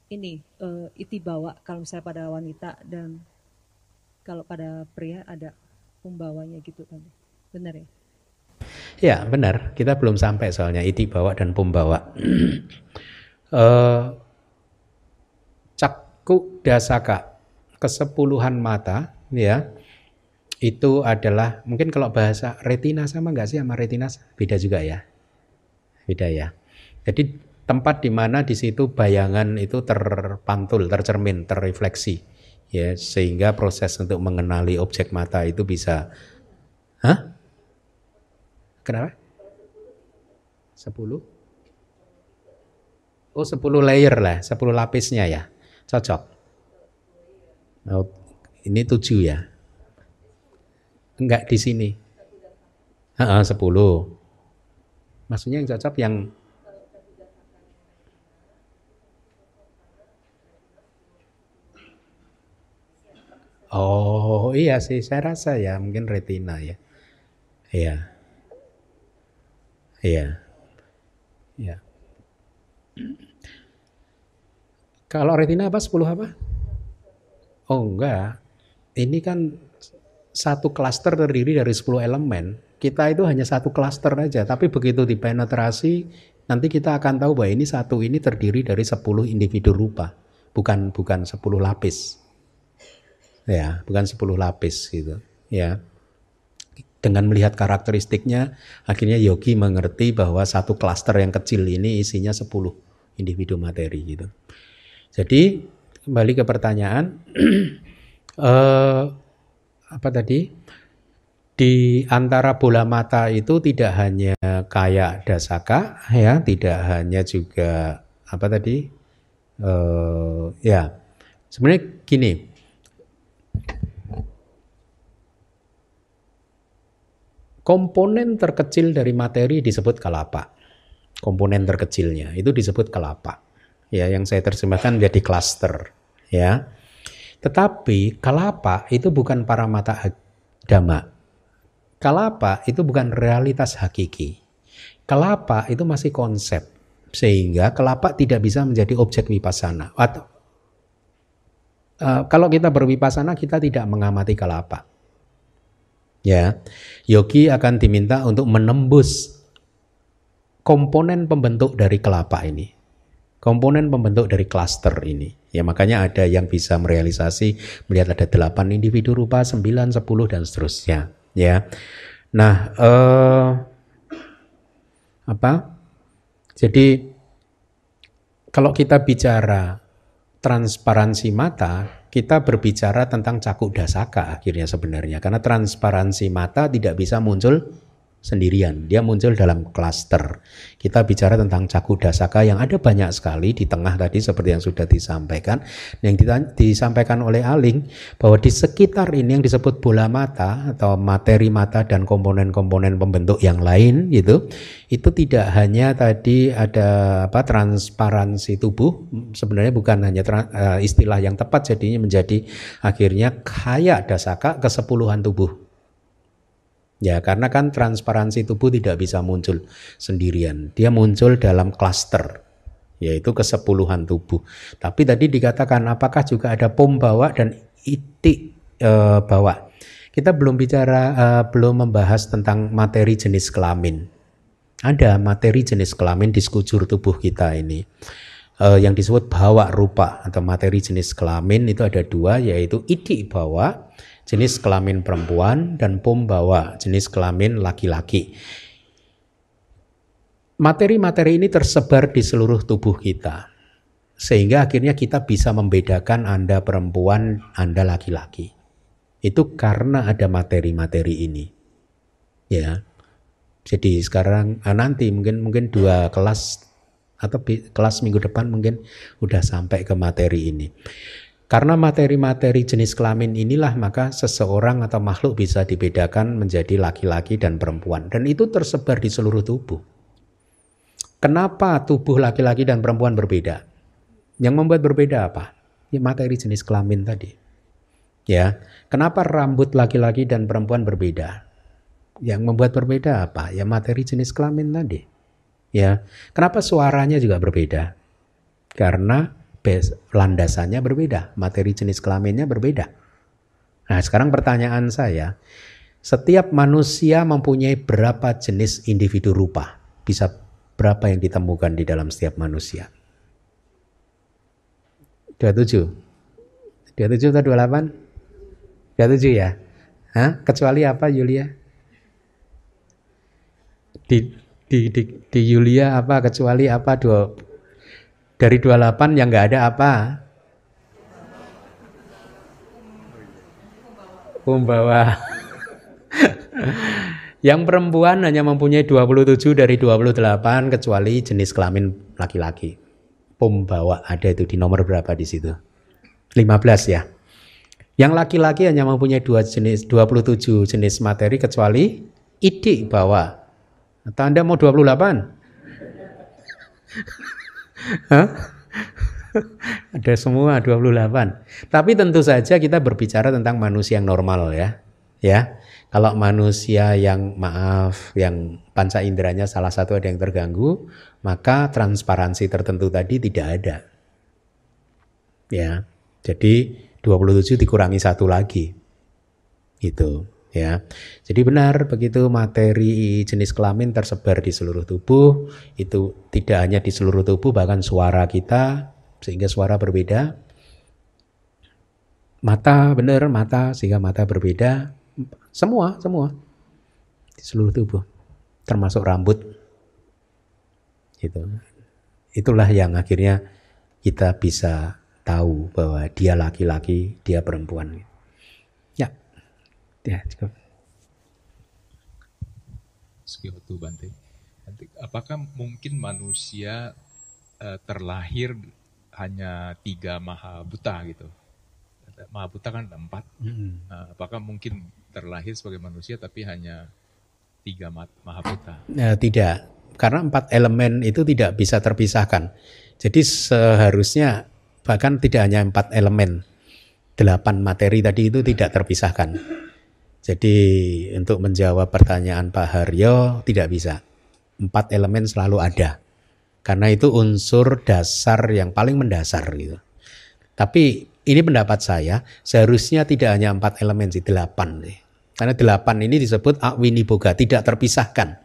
iti bawa kalau misalnya pada wanita, dan kalau pada pria ada pembawanya gitu kan. Benar ya? Ya benar, kita belum sampai soalnya iti bawa dan pembawa. Caku dasaka, kesepuluhan mata ya, itu adalah, mungkin kalau bahasa retina sama nggak sih sama retina? Beda juga ya? Beda ya. Jadi tempat di mana di situ bayangan itu terpantul, tercermin, terrefleksi ya, sehingga proses untuk mengenali objek mata itu bisa. Hah? Kenapa? 10? Oh 10 layer lah, 10 lapisnya ya. Cocok. Oh, ini 7 ya. Enggak di sini. 10. Maksudnya yang cocok yang oh iya sih, saya rasa ya mungkin retina ya. Iya. Iya. Iya. Kalau retina apa 10 apa? Oh enggak. Ini kan satu klaster terdiri dari 10 elemen. Kita itu hanya satu klaster aja, tapi begitu dipenetrasi nanti kita akan tahu bahwa ini terdiri dari 10 individu rupa, bukan 10 lapis. Ya, bukan 10 lapis gitu. Ya. Dengan melihat karakteristiknya, akhirnya yogi mengerti bahwa satu klaster yang kecil ini isinya 10 individu materi gitu. Jadi kembali ke pertanyaan, apa tadi? Di antara bola mata itu tidak hanya kayak dasaka, ya, tidak hanya juga apa tadi? Ya, sebenarnya gini. Komponen terkecil dari materi disebut kalapa. Komponen terkecilnya itu disebut kalapa. Ya, yang saya terjemahkan menjadi klaster. Ya, tetapi kalapa itu bukan paramata dhamma. Kalapa itu bukan realitas hakiki. Kalapa itu masih konsep, sehingga kalapa tidak bisa menjadi objek vipassana. Atau kalau kita bervipassana kita tidak mengamati kalapa. Ya, yogi akan diminta untuk menembus komponen pembentuk dari kelapa ini, komponen pembentuk dari klaster ini. Ya, makanya ada yang bisa merealisasi melihat ada 8 individu rupa, 9, 10 dan seterusnya. Ya, nah, Jadi kalau kita bicara transparansi mata, kita berbicara tentang caku dasaka akhirnya sebenarnya. Karena transparansi mata tidak bisa muncul sendirian, dia muncul dalam klaster. Kita bicara tentang caku dasaka yang ada banyak sekali di tengah tadi seperti yang sudah disampaikan. Yang disampaikan oleh Aling bahwa di sekitar ini yang disebut bola mata atau materi mata dan komponen-komponen pembentuk yang lain gitu, itu tidak hanya tadi ada transparansi tubuh, sebenarnya bukan hanya istilah yang tepat, jadinya menjadi akhirnya kayak dasaka kesepuluhan tubuh. Ya, karena kan transparansi tubuh tidak bisa muncul sendirian. Dia muncul dalam klaster, yaitu kesepuluhan tubuh. Tapi tadi dikatakan apakah juga ada pembawa dan iti bawa. Kita belum belum membahas tentang materi jenis kelamin. Ada materi jenis kelamin di sekujur tubuh kita ini. Yang disebut bawa rupa atau materi jenis kelamin itu ada 2, yaitu iti bawa, jenis kelamin perempuan, dan pembawa, jenis kelamin laki-laki. Materi-materi ini tersebar di seluruh tubuh kita. Sehingga akhirnya kita bisa membedakan Anda perempuan, Anda laki-laki. Itu karena ada materi-materi ini. Ya. Jadi sekarang nanti mungkin 2 kelas atau kelas minggu depan mungkin udah sampai ke materi ini. Karena materi-materi jenis kelamin inilah maka seseorang atau makhluk bisa dibedakan menjadi laki-laki dan perempuan. Dan itu tersebar di seluruh tubuh. Kenapa tubuh laki-laki dan perempuan berbeda? Yang membuat berbeda apa? Ya materi jenis kelamin tadi. Ya, kenapa rambut laki-laki dan perempuan berbeda? Yang membuat berbeda apa? Ya materi jenis kelamin tadi. Ya, kenapa suaranya juga berbeda? Karena landasannya berbeda, materi jenis kelaminnya berbeda. Nah, sekarang pertanyaan saya, setiap manusia mempunyai berapa jenis individu rupa? Bisa berapa yang ditemukan di dalam setiap manusia? 27? 27 atau 28? 27 ya? Hah? Kecuali apa Yulia? Di Yulia apa? Kecuali apa? Dari 28 yang nggak ada apa? Pembawa. Yang perempuan hanya mempunyai 27 dari 28 kecuali jenis kelamin laki-laki. Pembawa ada itu di nomor berapa di situ? 15 ya. Yang laki-laki hanya mempunyai 27 jenis materi kecuali idik bawa. Atau Anda mau 28? Hah? Ada semua 28. Tapi tentu saja kita berbicara tentang manusia yang normal ya. Ya. Kalau manusia yang yang panca inderanya salah satu ada yang terganggu, maka transparansi tertentu tadi tidak ada. Ya. Jadi 27 dikurangi 1 lagi. Gitu. Ya, jadi benar begitu materi jenis kelamin tersebar di seluruh tubuh, itu tidak hanya di seluruh tubuh, bahkan suara kita, sehingga suara berbeda. Mata, benar mata, sehingga mata berbeda. Semua di seluruh tubuh, termasuk rambut. Gitu. Itulah yang akhirnya kita bisa tahu bahwa dia laki-laki, dia perempuan. Ya, cukup. Sekiotu Bante. Apakah mungkin manusia terlahir hanya 3 maha buta gitu? Maha buta kan ada 4. Apakah mungkin terlahir sebagai manusia tapi hanya 3 maha buta? Tidak, karena 4 elemen itu tidak bisa terpisahkan. Jadi seharusnya bahkan tidak hanya 4 elemen, 8 materi tadi itu tidak terpisahkan. Jadi untuk menjawab pertanyaan Pak Haryo tidak bisa. 4 elemen selalu ada. Karena itu unsur dasar yang paling mendasar gitu. Tapi ini pendapat saya, seharusnya tidak hanya 4 elemen sih, 8 sih. Karena 8 ini disebut awiniboga, tidak terpisahkan.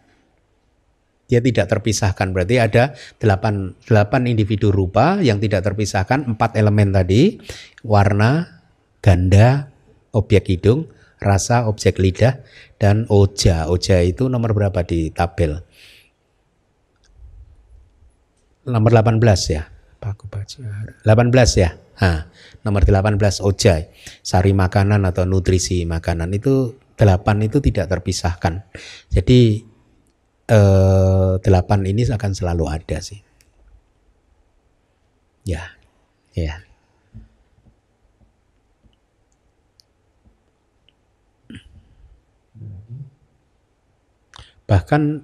Dia tidak terpisahkan, berarti ada 8 individu rupa yang tidak terpisahkan, 4 elemen tadi, warna, ganda, objek hidung, rasa, objek lidah, dan oja. Oja itu nomor berapa di tabel? Nomor 18 ya. 18 ya. Nah, nomor 18 oja. Sari makanan atau nutrisi makanan itu 8 itu tidak terpisahkan. Jadi 8 ini akan selalu ada sih. Ya. Bahkan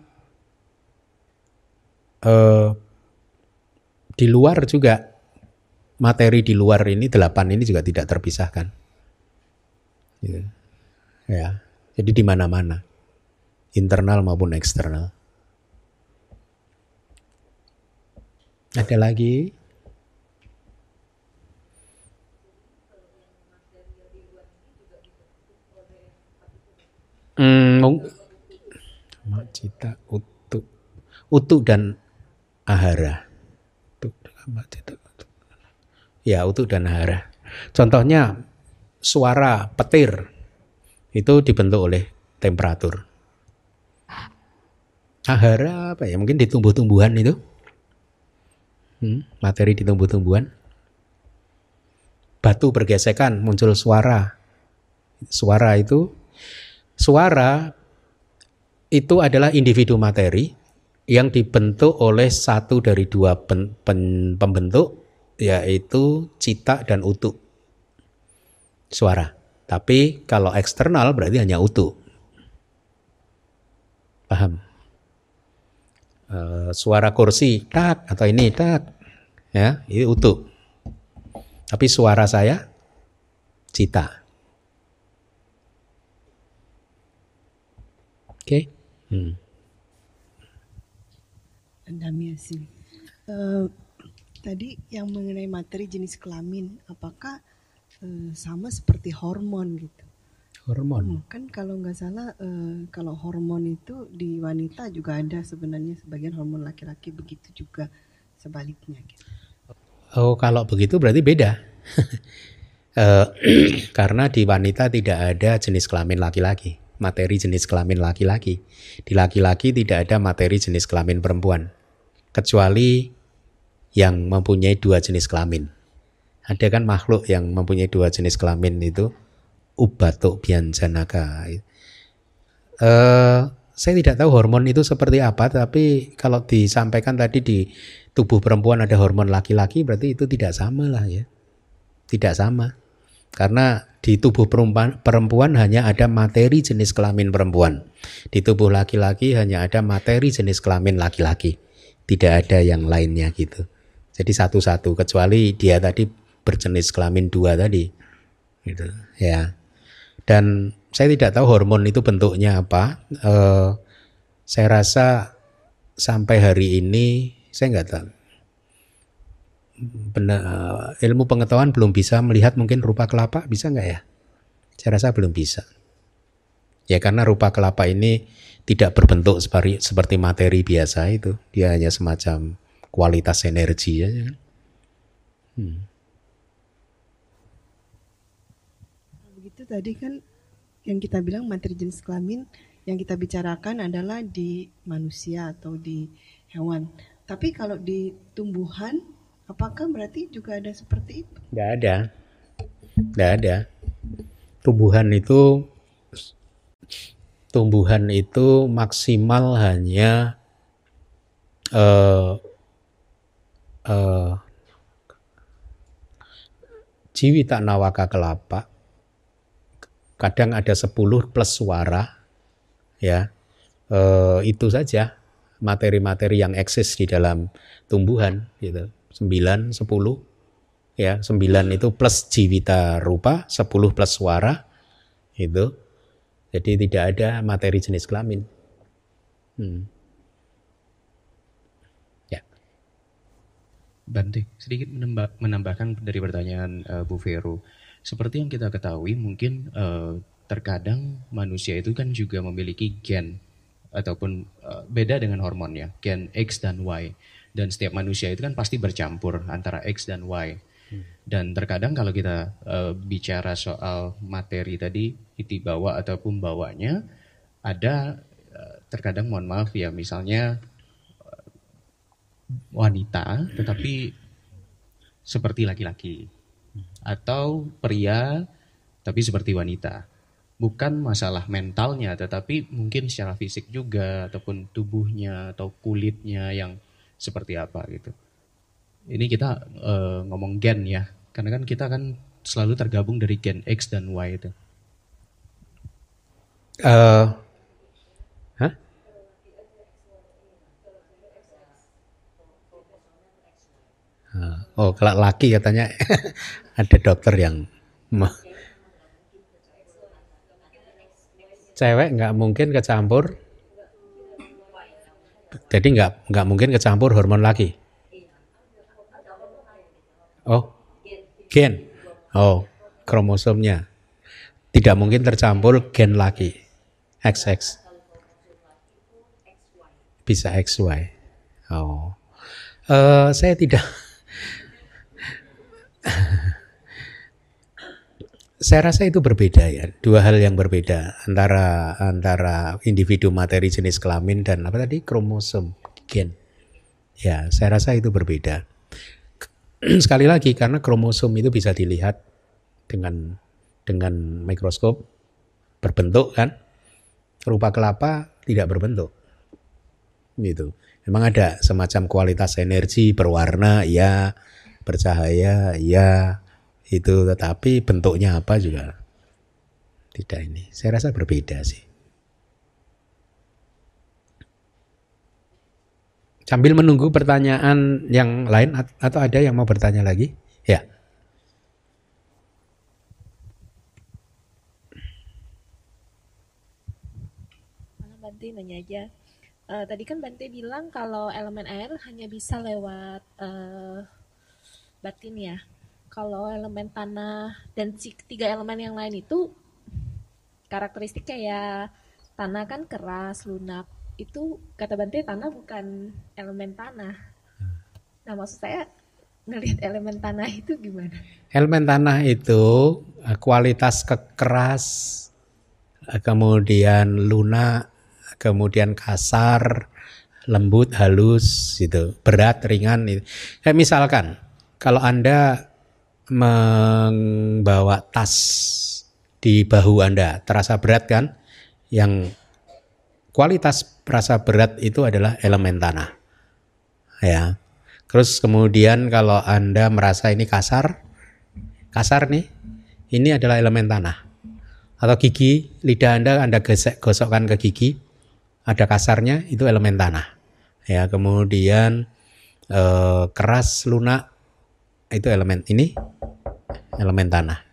di luar juga, materi di luar ini 8 ini juga tidak terpisahkan. Gitu. Ya, jadi di mana-mana, internal maupun eksternal. Ada lagi? Cita, utuk dan ahara. Ya, utuk dan ahara. Contohnya suara petir itu dibentuk oleh temperatur. Ahara apa ya? Mungkin di tumbuh-tumbuhan itu. Materi di tumbuh-tumbuhan. Batu bergesekan, muncul suara. Suara itu adalah individu materi yang dibentuk oleh satu dari dua pembentuk, yaitu cita dan utu. Suara. Tapi kalau eksternal berarti hanya utu. Paham? Suara kursi tak atau ini tak, ya itu utuh. Tapi suara saya cita. Oke. Damiasi. Tadi yang mengenai materi jenis kelamin, apakah sama seperti hormon gitu? Hormon. Kan kalau nggak salah, kalau hormon itu di wanita juga ada sebenarnya sebagian hormon laki-laki, begitu juga sebaliknya. Gitu. Oh, kalau begitu berarti beda. Karena di wanita tidak ada jenis kelamin laki-laki, materi jenis kelamin laki-laki. Di laki-laki tidak ada materi jenis kelamin perempuan, kecuali yang mempunyai dua jenis kelamin. Ada kan makhluk yang mempunyai dua jenis kelamin itu Ubatuk Bianjanaka. Saya tidak tahu hormon itu seperti apa, tapi kalau disampaikan tadi di tubuh perempuan ada hormon laki-laki, berarti itu tidak sama lah ya. Tidak sama. Karena di tubuh perempuan hanya ada materi jenis kelamin perempuan. Di tubuh laki-laki hanya ada materi jenis kelamin laki-laki. Tidak ada yang lainnya gitu. Jadi satu-satu, kecuali dia tadi berjenis kelamin dua tadi. Gitu ya. Dan saya tidak tahu hormon itu bentuknya apa. Saya rasa sampai hari ini saya nggak tahu. Ilmu pengetahuan belum bisa melihat mungkin rupa kelapa, bisa nggak ya? Saya rasa belum bisa. Ya karena rupa kelapa ini tidak berbentuk seperti materi biasa itu. Dia hanya semacam kualitas energi aja. Begitu tadi kan yang kita bilang materi jenis kelamin yang kita bicarakan adalah di manusia atau di hewan. Tapi kalau di tumbuhan, apakah berarti juga ada seperti itu? Nggak ada. Tumbuhan itu maksimal hanya Jiwita nawaka kelapa. Kadang ada 10 plus suara, ya. Itu saja materi-materi yang eksis di dalam tumbuhan, gitu. 9, 10, ya. 9 itu plus jiwita rupa, 10 plus suara, itu. Jadi tidak ada materi jenis kelamin. Ya. Bante, sedikit menambahkan dari pertanyaan Bu Vero. Seperti yang kita ketahui, mungkin terkadang manusia itu kan juga memiliki gen ataupun beda dengan hormonnya, gen X dan Y. Dan setiap manusia itu kan pasti bercampur antara X dan Y. Dan terkadang kalau kita bicara soal materi tadi, iti bawa ataupun bawanya, ada terkadang mohon maaf ya, misalnya wanita tetapi seperti laki-laki. Atau pria tapi seperti wanita. Bukan masalah mentalnya, tetapi mungkin secara fisik juga, ataupun tubuhnya atau kulitnya yang seperti apa gitu. Ini kita ngomong gen ya, karena kan kita kan selalu tergabung dari gen X dan Y itu. Oh, kalau laki katanya ada dokter yang cewek nggak mungkin kecampur, jadi nggak mungkin kecampur hormon laki. Oh, gen. Oh, kromosomnya tidak mungkin tercampur gen laki. XX bisa XY. Oh, saya tidak. Saya rasa itu berbeda ya, dua hal yang berbeda antara individu materi jenis kelamin dan apa tadi kromosom gen. Ya, saya rasa itu berbeda. sekali lagi karena kromosom itu bisa dilihat dengan mikroskop berbentuk kan, rupa kelapa tidak berbentuk, gitu. Memang ada semacam kualitas energi berwarna, ya, bercahaya, ya, itu, tetapi bentuknya apa juga tidak ini. Saya rasa berbeda sih. Sambil menunggu pertanyaan yang lain atau ada yang mau bertanya lagi? Ya. Bante nanya aja. Tadi kan Bante bilang kalau elemen air hanya bisa lewat batin ya. Kalau elemen tanah dan tiga elemen yang lain itu karakteristik kayak tanah kan keras, lunak. Itu kata Bante tanah bukan elemen tanah. Nah maksud saya ngelihat elemen tanah itu gimana? Elemen tanah itu kualitas keras, kemudian lunak, kemudian kasar, lembut, halus, gitu, berat, ringan. Gitu. Kayak misalkan kalau Anda membawa tas di bahu Anda, terasa berat kan? Yang kualitas rasa berat itu adalah elemen tanah. Ya. Terus kemudian kalau Anda merasa ini kasar nih, ini adalah elemen tanah. Atau gigi, lidah Anda gosokkan ke gigi, ada kasarnya, itu elemen tanah. Ya, kemudian keras, lunak, itu elemen tanah.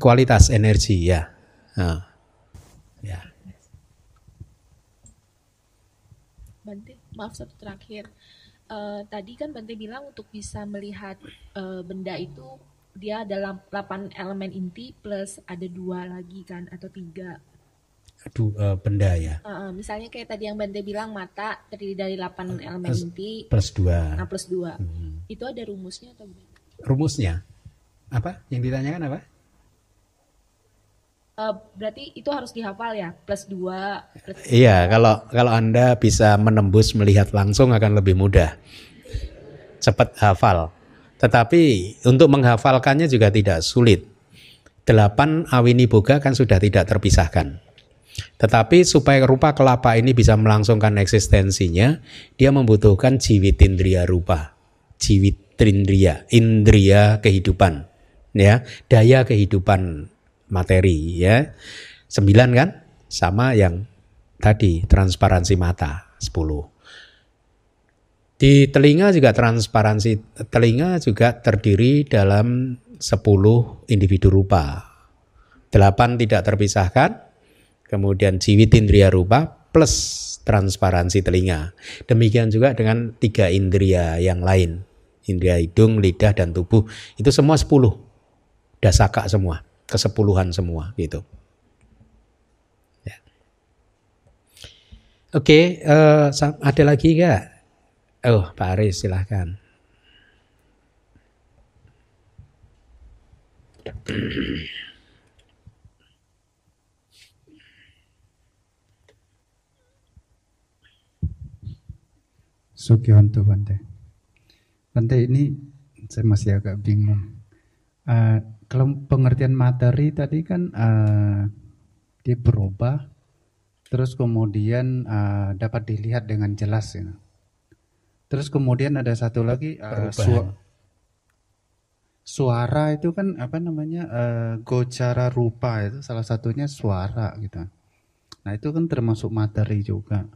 Kualitas energi ya. Ya. Bante, maaf satu terakhir. Tadi kan Bante bilang untuk bisa melihat benda itu dia ada 8 elemen inti plus ada 2 lagi kan atau 3. Benda ya. Misalnya kayak tadi yang Bante bilang mata terdiri dari 8 elemen inti plus 2. Nah, plus 2. Itu ada rumusnya atau gimana? Rumusnya? Apa? Yang ditanyakan apa? Berarti itu harus dihafal ya, plus 2. Iya, kalau Anda bisa menembus melihat langsung akan lebih mudah. Cepat hafal. Tetapi untuk menghafalkannya juga tidak sulit. 8 awini boga kan sudah tidak terpisahkan. Tetapi supaya rupa kelapa ini bisa melangsungkan eksistensinya, dia membutuhkan jiwitindriya rupa. Jiwitindriya, indriya kehidupan, ya, daya kehidupan materi, ya. 9 kan? Sama yang tadi transparansi mata 10. Di telinga juga transparansi telinga juga terdiri dalam 10 individu rupa. 8 tidak terpisahkan. Kemudian jiwitindriya rupa plus transparansi telinga. Demikian juga dengan 3 indriya yang lain. Indriya hidung, lidah, dan tubuh. Itu semua 10. Dasaka semua. Kesepuluhan semua gitu. Ya. Oke, ada lagi nggak? Oh, Pak Aris silahkan. Sugihonto Bante. Bante, ini saya masih agak bingung. Kalau pengertian materi tadi kan dia berubah, terus kemudian dapat dilihat dengan jelas. Ya. Terus kemudian ada satu lagi suara itu kan apa namanya gocara rupa itu salah satunya suara gitu. Nah itu kan termasuk materi juga.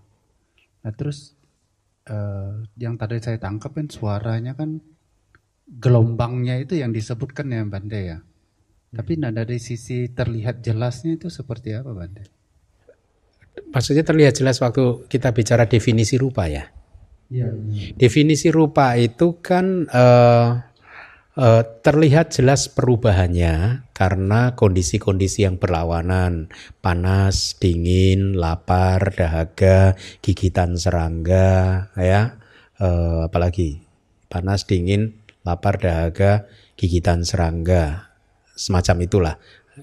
Nah terus yang tadi saya tangkap kan suaranya kan gelombangnya itu yang disebutkan ya Bante ya. Tapi dari sisi terlihat jelasnya itu seperti apa Bante? Maksudnya terlihat jelas waktu kita bicara definisi rupa ya? Iya. Definisi rupa itu kan terlihat jelas perubahannya karena kondisi-kondisi yang berlawanan. Panas, dingin, lapar, dahaga, gigitan serangga, ya. Apalagi panas, dingin, lapar, dahaga, gigitan serangga, semacam itulah,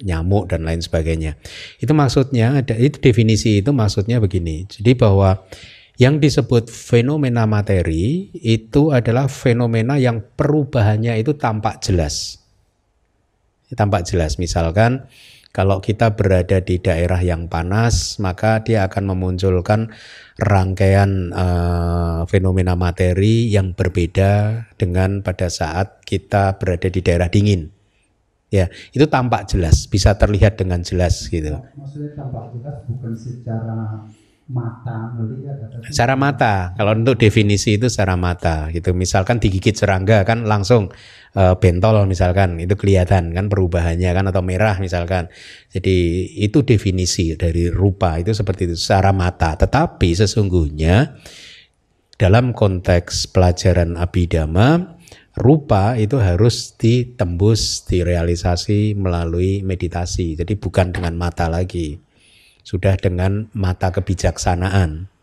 nyamuk dan lain sebagainya. Itu maksudnya, itu definisi itu maksudnya begini. Jadi bahwa Yang disebut fenomena materi itu adalah fenomena yang perubahannya itu tampak jelas. Tampak jelas, misalkan kalau kita berada di daerah yang panas, maka dia akan memunculkan rangkaian fenomena materi yang berbeda dengan pada saat kita berada di daerah dingin. Ya, itu tampak jelas, bisa terlihat dengan jelas gitu. Maksudnya tampak jelas bukan secara mata melihat. Secara mata, kalau untuk definisi itu secara mata gitu. Misalkan digigit serangga kan langsung bentol misalkan, itu kelihatan kan perubahannya kan, atau merah misalkan. Jadi itu definisi dari rupa itu seperti itu secara mata. Tetapi sesungguhnya dalam konteks pelajaran Abhidhamma, rupa itu harus ditembus, direalisasi melalui meditasi. Jadi bukan dengan mata lagi, sudah dengan mata kebijaksanaan.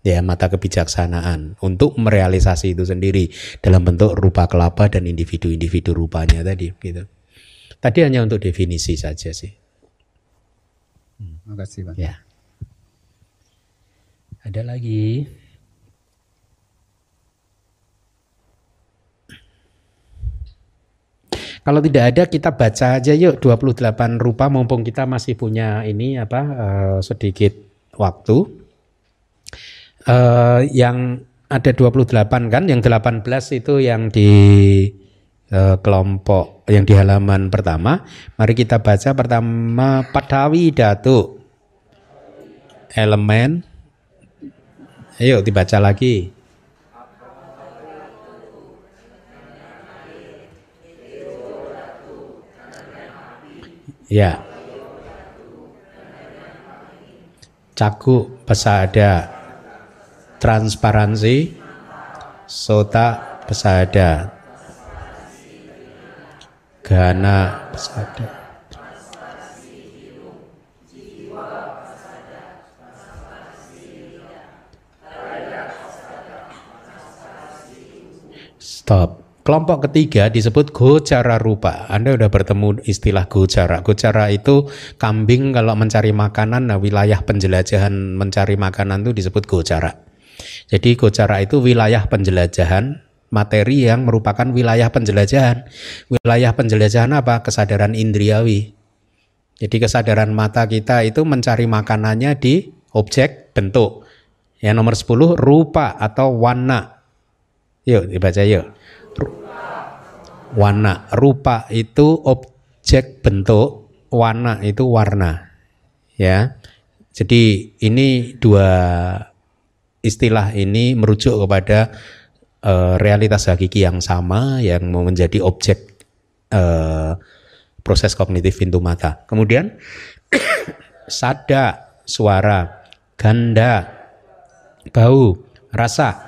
Ya, mata kebijaksanaan untuk merealisasi itu sendiri dalam bentuk rupa kelapa dan individu-individu rupanya tadi gitu. Tadi hanya untuk definisi saja sih. Makasih, Pak. Ya. Ada lagi? Kalau tidak ada kita baca aja yuk 28 rupa mumpung kita masih punya ini sedikit waktu. Yang ada 28 kan, yang 18 itu yang di kelompok yang di halaman pertama. Mari kita baca pertama Padawi Dhatu. Elemen. Ayo dibaca lagi. Ya. Caku pesada. Transparansi. Sota pesada. Gana pesada. Stop. Kelompok ketiga disebut gocara rupa. Anda sudah bertemu istilah gocara. Gocara itu kambing kalau mencari makanan, nah wilayah penjelajahan mencari makanan itu disebut gocara. Jadi gocara itu wilayah penjelajahan materi yang merupakan wilayah penjelajahan. Wilayah penjelajahan apa? Kesadaran indriawi. Jadi kesadaran mata kita itu mencari makanannya di objek bentuk. Yang nomor 10 rupa atau warna. Yuk dibaca yuk. Warna, rupa itu objek bentuk, warna itu warna. Ya. Jadi ini dua istilah ini merujuk kepada realitas hakiki yang sama yang menjadi objek proses kognitif pintu mata. Kemudian sada, suara, ganda, bau, rasa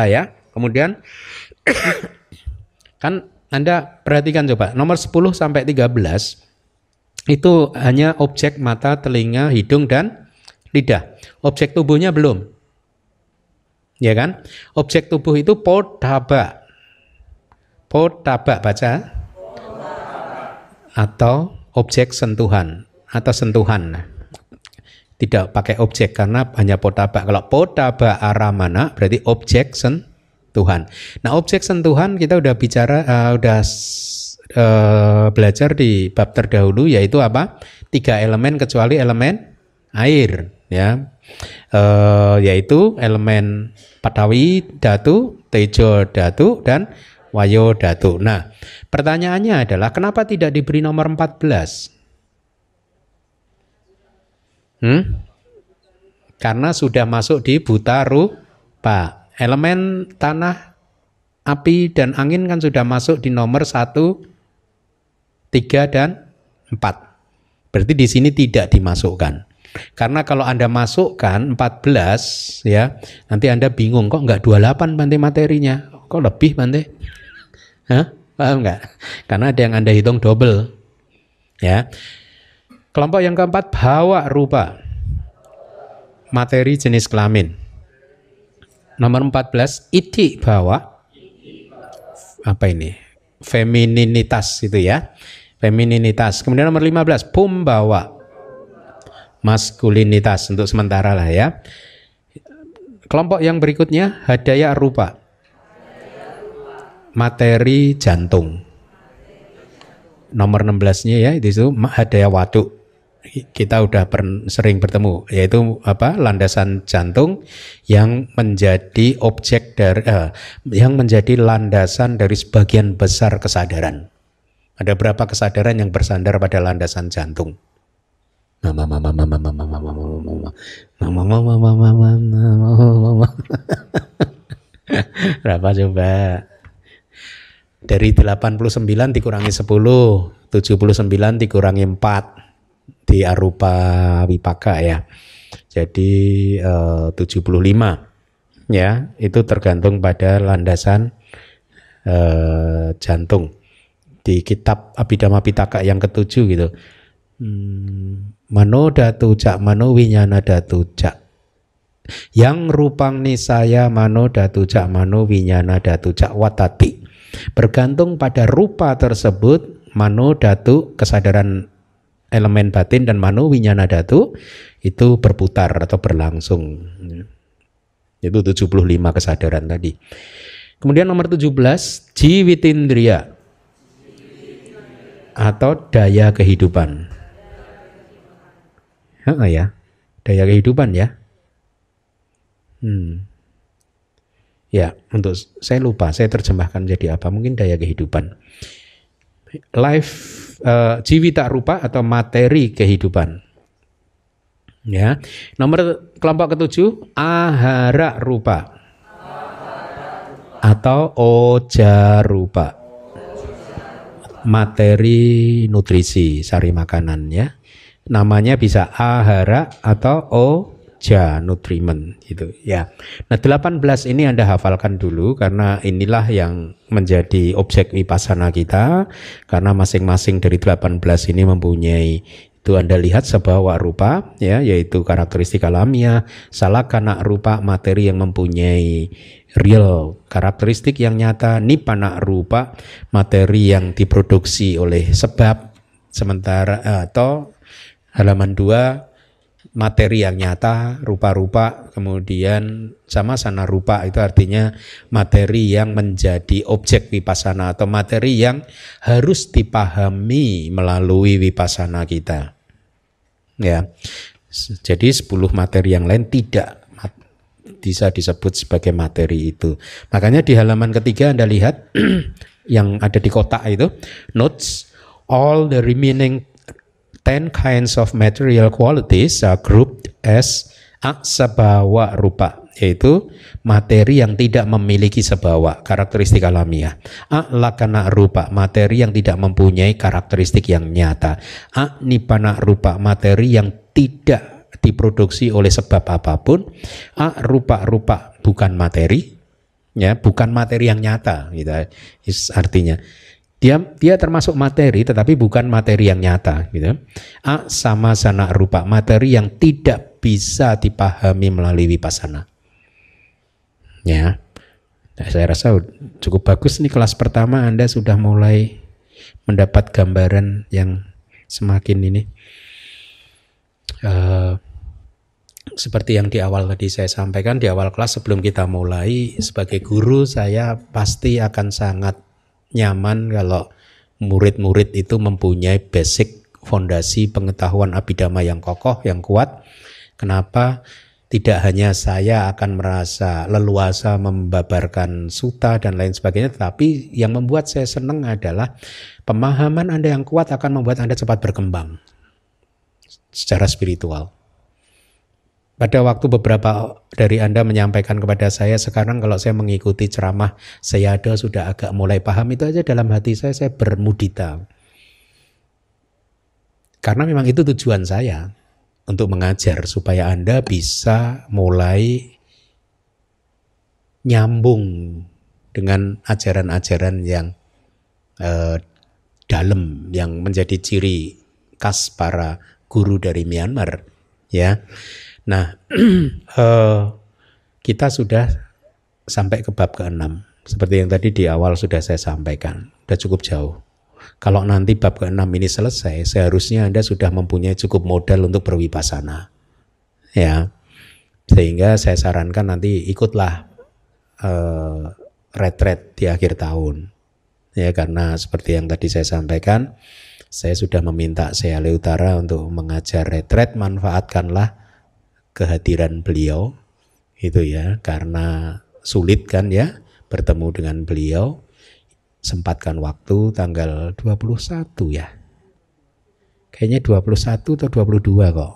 ya. Kemudian kan Anda perhatikan coba nomor 10 sampai 13 itu hanya objek mata, telinga, hidung dan lidah. Objek tubuhnya belum. Ya kan? Objek tubuh itu podhaba. Podhaba baca. Atau objek sentuhan atau sentuhan. Tidak pakai objek karena hanya podhaba. Kalau podhaba aramana berarti objek sentuhan. Nah, objek sentuhan kita udah bicara belajar di bab terdahulu yaitu apa? 3 elemen kecuali elemen air ya. Yaitu elemen Padawi Dhatu, Tejo Dhatu dan Wayo Dhatu. Nah, pertanyaannya adalah kenapa tidak diberi nomor 14? Karena sudah masuk di buta rupa. Elemen tanah, api, dan angin kan sudah masuk di nomor 1, 3, dan 4. Berarti di sini tidak dimasukkan. Karena kalau Anda masukkan 14, ya nanti Anda bingung, kok enggak 28 Bante materinya? Kok lebih Bante? Hah? Paham enggak? Karena ada yang Anda hitung double. Ya. Kelompok yang keempat, bhawa rupa. Materi jenis kelamin. Nomor 14, iti bhawa. Apa ini? Femininitas itu ya. Femininitas. Kemudian nomor 15, pumbawa. maskulinitas untuk sementara lah ya. Kelompok yang berikutnya hadaya rupa. Materi jantung. Nomor 16-nya ya itu hadaya waduk. Kita udah sering bertemu, yaitu landasan jantung yang menjadi objek dari yang menjadi landasan dari sebagian besar kesadaran. Ada berapa kesadaran yang bersandar pada landasan jantung? Berapa coba? Dari 89 dikurangi 10, 79 dikurangi 4 di arupa wipaka ya. Jadi 75 ya, itu tergantung pada landasan jantung. Di kitab Abhidhamma Pitaka yang ke-7 gitu. Mano datu cak mano winyana datu cak. Yang rupang nisaya mano datu cak mano winyana datu cak watati. Bergantung pada rupa tersebut, mano datu kesadaran elemen batin dan mano winyana datu itu berputar atau berlangsung. Itu 75 kesadaran tadi. Kemudian nomor 17 jiwitindriya atau daya kehidupan. Ya, daya kehidupan ya. Ya, untuk saya lupa, saya terjemahkan jadi apa? Mungkin daya kehidupan. Life, jiwita rupa atau materi kehidupan. Ya, nomor kelompok ke-7 ahara rupa atau oja rupa. Materi nutrisi, sari makanan ya. Namanya bisa ahara atau oja nutriment gitu ya. Nah, 18 ini Anda hafalkan dulu karena inilah yang menjadi objek vipassana kita, karena masing-masing dari 18 ini mempunyai, itu Anda lihat sebawa rupa ya, yaitu karakteristik alamiah, salakana rupa materi yang mempunyai real karakteristik yang nyata, nibbana rupa materi yang diproduksi oleh sebab, sementara atau halaman 2 materi yang nyata, rupa-rupa, kemudian samasana rupa itu artinya materi yang menjadi objek vipassana atau materi yang harus dipahami melalui vipassana kita. Ya. Jadi 10 materi yang lain tidak bisa disebut sebagai materi itu. Makanya di halaman ketiga Anda lihat yang ada di kotak itu, notes, all the remaining 10 kinds of material qualities are grouped as asabawa rupa, yaitu materi yang tidak memiliki sebawa, karakteristik alamiah. Alakana rupa, materi yang tidak mempunyai karakteristik yang nyata. Nibbana rupa, materi yang tidak diproduksi oleh sebab apapun. Rupa-rupa, bukan materi, ya, bukan materi yang nyata, gitu. Artinya dia termasuk materi tetapi bukan materi yang nyata gitu. Samasana rupa, materi yang tidak bisa dipahami melalui vipassana. Ya. Nah, saya rasa cukup bagus nih kelas pertama Anda sudah mulai mendapat gambaran yang semakin ini. Seperti yang di awal tadi saya sampaikan, di awal kelas sebelum kita mulai, sebagai guru saya pasti akan sangat nyaman kalau murid-murid itu mempunyai basic fondasi pengetahuan abhidhamma yang kokoh, yang kuat. Kenapa? Tidak hanya saya akan merasa leluasa membabarkan sutta dan lain sebagainya, tetapi yang membuat saya senang adalah pemahaman Anda yang kuat akan membuat Anda cepat berkembang secara spiritual. Pada waktu beberapa dari Anda menyampaikan kepada saya, sekarang kalau saya mengikuti ceramah Sayadaw sudah agak mulai paham, itu aja dalam hati saya bermudita. Karena memang itu tujuan saya, untuk mengajar supaya Anda bisa mulai nyambung dengan ajaran-ajaran yang dalam, yang menjadi ciri khas para guru dari Myanmar, ya. Nah, kita sudah sampai ke bab ke-6. Seperti yang tadi di awal sudah saya sampaikan. Sudah cukup jauh. kalau nanti bab ke-6 ini selesai, seharusnya Anda sudah mempunyai cukup modal untuk berwipasana. Ya. Sehingga saya sarankan nanti ikutlah retret di akhir tahun. Ya, karena seperti yang tadi saya sampaikan, saya sudah meminta Seale Utara untuk mengajar retret, manfaatkanlah kehadiran beliau. Itu ya, karena sulit kan ya bertemu dengan beliau. Sempatkan waktu tanggal 21 ya. Kayaknya 21 atau 22 kok.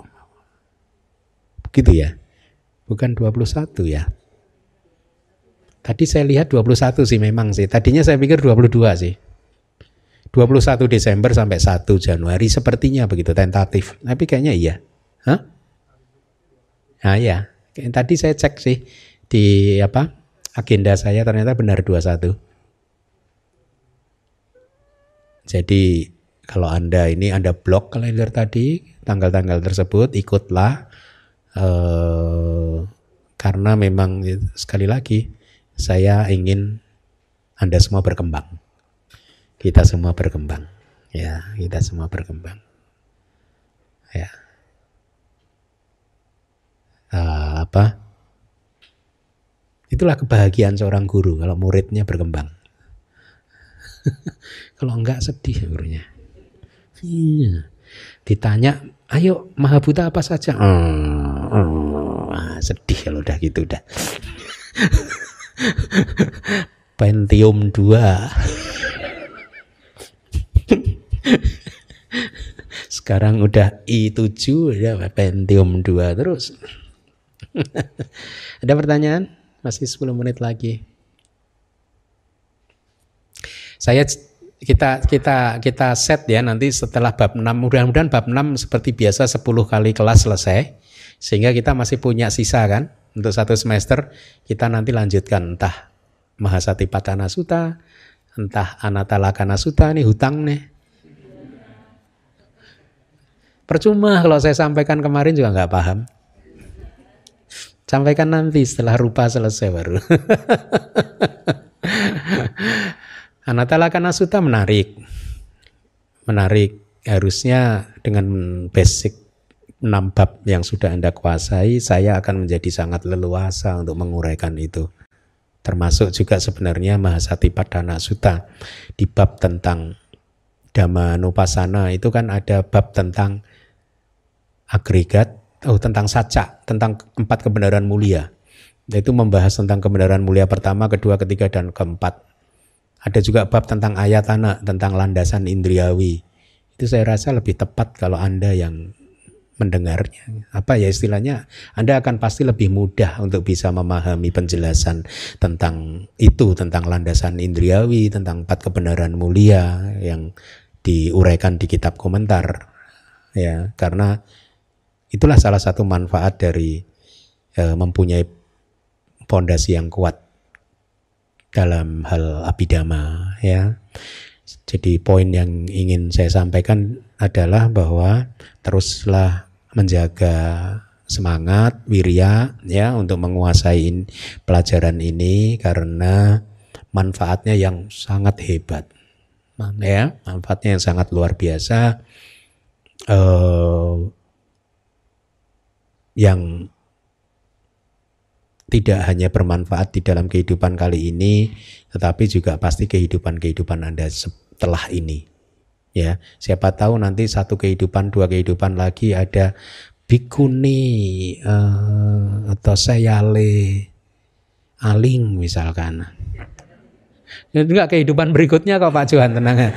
Begitu ya. Bukan 21 ya. Tadi saya lihat 21 sih memang sih. Tadinya saya pikir 22 sih. 21 Desember sampai 1 Januari sepertinya begitu tentatif. Tapi kayaknya iya. Hah? Nah ya. Tadi saya cek sih di agenda saya ternyata benar 21. Jadi kalau Anda blok kalender tadi tanggal-tanggal tersebut, ikutlah karena memang sekali lagi saya ingin Anda semua berkembang. Kita semua berkembang. Ya, kita semua berkembang. Ya. Itulah kebahagiaan seorang guru kalau muridnya berkembang. Kalau enggak sedih gurunya. Iya. Ditanya, ayo Mahabuta apa saja? Sedih kalau udah gitu udah. Pentium 2. Sekarang udah i7 ya, Pentium 2 terus. Ada pertanyaan? Masih 10 menit lagi. Kita set ya nanti setelah bab 6, mudah-mudahan bab 6 seperti biasa 10 kali kelas selesai, sehingga kita masih punya sisa kan untuk 1 semester. Kita nanti lanjutkan entah Mahasatipatthana Sutta, entah Anatalakkhana Sutta, ini hutang nih. Percuma kalau saya sampaikan kemarin juga nggak paham. Sampaikan nanti setelah rupa selesai baru. Anatalakkhana Sutta menarik, harusnya dengan basic 6 bab yang sudah Anda kuasai, saya akan menjadi sangat leluasa untuk menguraikan itu. Termasuk juga sebenarnya Mahasatipatthana Sutta, di bab tentang Dhammanupassana itu kan ada bab tentang agregat, tentang saca, tentang 4 kebenaran mulia. Itu membahas tentang kebenaran mulia pertama, kedua, ketiga, dan keempat. Ada juga bab tentang ayatana, tentang landasan indriawi. Itu saya rasa lebih tepat kalau Anda yang mendengarnya. Istilahnya, Anda akan pasti lebih mudah untuk bisa memahami penjelasan tentang itu, tentang landasan indriawi, tentang 4 kebenaran mulia yang diuraikan di kitab komentar. Ya, karena itulah salah satu manfaat dari mempunyai fondasi yang kuat dalam hal abhidhamma ya. Jadi poin yang ingin saya sampaikan adalah bahwa teruslah menjaga semangat, wirya ya untuk menguasai pelajaran ini karena manfaatnya yang sangat hebat. Ya, manfaatnya yang sangat luar biasa yang tidak hanya bermanfaat di dalam kehidupan kali ini, tetapi juga pasti kehidupan-kehidupan Anda setelah ini. Ya, siapa tahu nanti 1 kehidupan, 2 kehidupan lagi ada bhikkhuni atau Seale Aling misalkan. Itu enggak kehidupan berikutnya kok Pak Johan, tenang.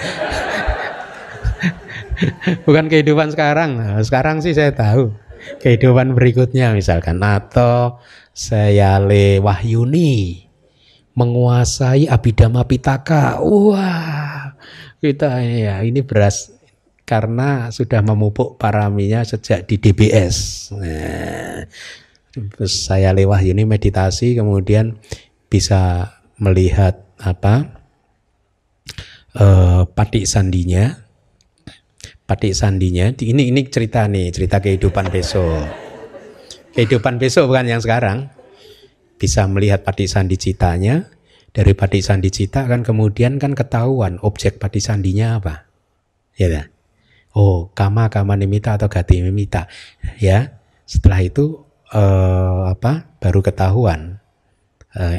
Bukan kehidupan sekarang. Sekarang sih saya tahu. Kehidupan berikutnya misalkan, atau Seale Wahyuni menguasai Abhidhamma Pitaka. Wah, kita ya ini beras karena sudah memupuk paraminya sejak di DBS. Terus Seale Wahyuni meditasi, kemudian bisa melihat patik sandinya. Ini cerita kehidupan besok. Kehidupan besok bukan yang sekarang. Bisa melihat patik sandi citanya, Dari Patisandi Cita kan kemudian kan ketahuan objek Patisandinya apa. Ya kan? Oh, kama nimita atau gati nimita. Ya. Setelah itu baru ketahuan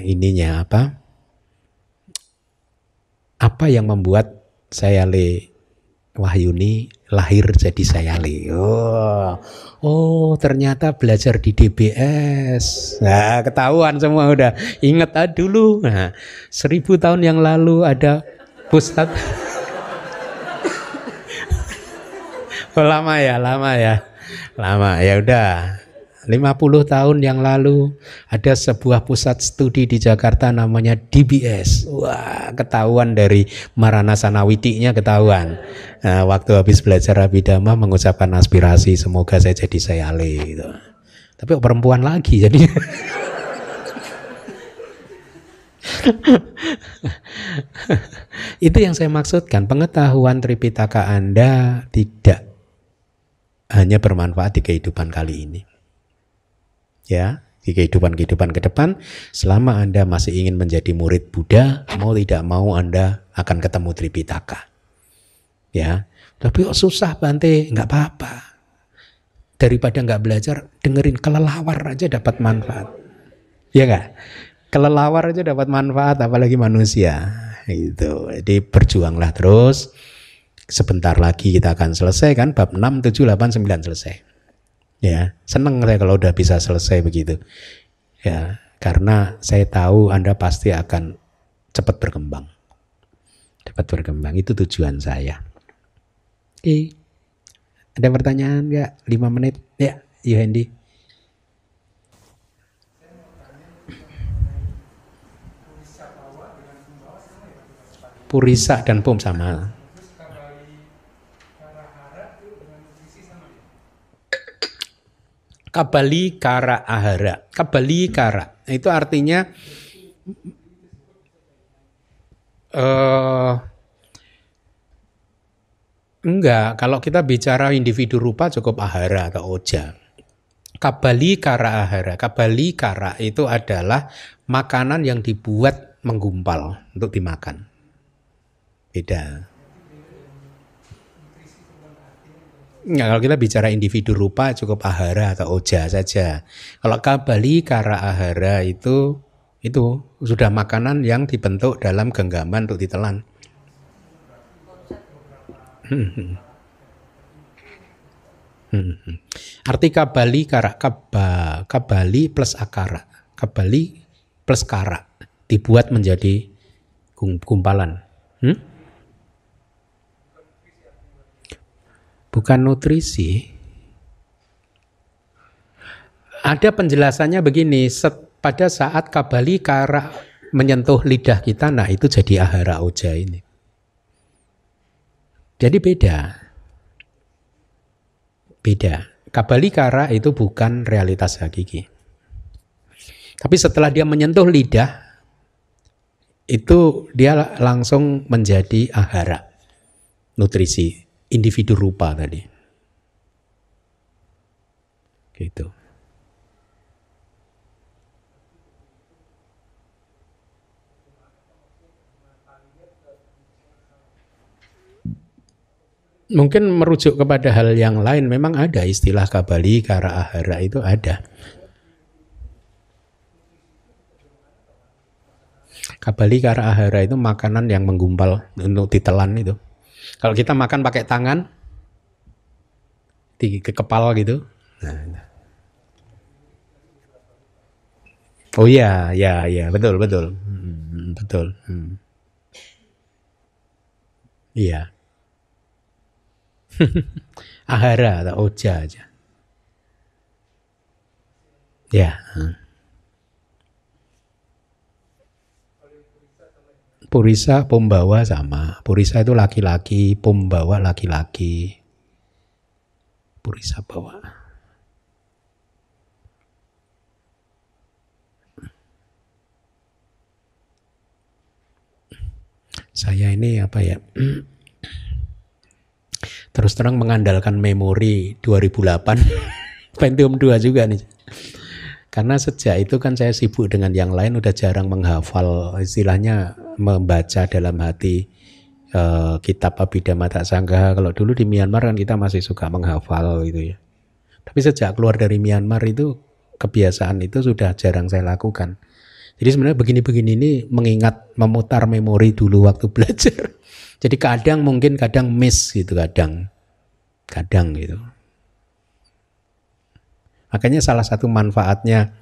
ininya apa? Apa yang membuat Sayale Wahyuni lahir jadi Sayale. Ternyata belajar di DBS. Nah, ketahuan semua udah. Ingat dulu. Nah, 1000 tahun yang lalu ada pusat. Lama ya udah. 50 tahun yang lalu ada sebuah pusat studi di Jakarta namanya DBS. Wah, ketahuan dari Maranasana Witinya ketahuan. Nah, waktu habis belajar Abhidhamma mengucapkan aspirasi semoga saya jadi Sayale gitu. Tapi perempuan lagi jadi. Itu yang saya maksudkan, pengetahuan Tripitaka Anda tidak hanya bermanfaat di kehidupan kali ini. Ya, di kehidupan-kehidupan ke depan, selama Anda masih ingin menjadi murid Buddha, mau tidak mau Anda akan ketemu Tripitaka. Ya, tapi susah Bante, nggak apa-apa. Daripada nggak belajar, dengerin kelelawar aja dapat manfaat. Ya nggak? Kelelawar aja dapat manfaat, apalagi manusia. Gitu. Jadi berjuanglah terus. Sebentar lagi kita akan selesai kan, bab 6, 7, 8, 9 selesai. Ya, senang saya kalau udah bisa selesai begitu. Ya, karena saya tahu Anda pasti akan cepat berkembang. Cepat berkembang, itu tujuan saya. Oke. Ada pertanyaan nggak? 5 menit. Ya, Yohendi. Purisa dan Pum sama. Kabali kara ahara. Kabali kara itu artinya enggak, kalau kita bicara individu rupa cukup ahara atau oja. Kabali kara ahara. Kabali kara itu adalah makanan yang dibuat menggumpal untuk dimakan. Beda. Nah, kalau kita bicara individu rupa cukup ahara atau oja saja. Kalau kabali kara ahara itu sudah makanan yang dibentuk dalam genggaman untuk ditelan. Arti kabali kara, kabali plus akara, kabali plus kara dibuat menjadi gumpalan. Bukan nutrisi. Ada penjelasannya begini, pada saat kabali kara menyentuh lidah kita, nah itu jadi ahara oja ini. Jadi beda. Kabali kara itu bukan realitas hakiki. Tapi setelah dia menyentuh lidah, itu dia langsung menjadi ahara, nutrisi. Individu rupa tadi. Gitu. Mungkin merujuk kepada hal yang lain, memang ada istilah kabali kara ahara itu ada. Kabali kara ahara itu makanan yang menggumpal untuk ditelan itu. Kalau kita makan pakai tangan di kepala gitu. Nah. Oh iya, betul. Betul. Iya. Ahara atau oja aja. Ya. Purisa, pembawa sama. Purisa itu laki-laki, pembawa laki-laki. Purisa bawa. Saya ini apa ya? Terus terang mengandalkan memori 2008. Pentium 2 juga nih. Karena sejak itu kan saya sibuk dengan yang lain, udah jarang menghafal, istilahnya membaca dalam hati kitab Abhidhamma Sanggaha. Kalau dulu di Myanmar kan kita masih suka menghafal gitu ya. Tapi sejak keluar dari Myanmar itu kebiasaan itu sudah jarang saya lakukan. Jadi sebenarnya begini-begini ini mengingat, memutar memori dulu waktu belajar. Jadi kadang miss gitu, kadang gitu. Makanya salah satu manfaatnya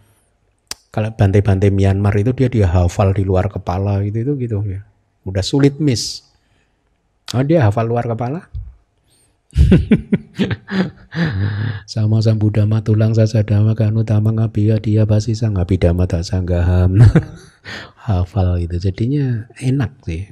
kalau Bante-Bante Myanmar itu dia hafal di luar kepala gitu ya. Udah sulit miss. Oh, dia hafal luar kepala. Sama Sambuddhama tulang sasadama kanu tamang abiya dia pasti sang Abhidhamma tak sanggaham. Hafal gitu. Jadinya enak sih.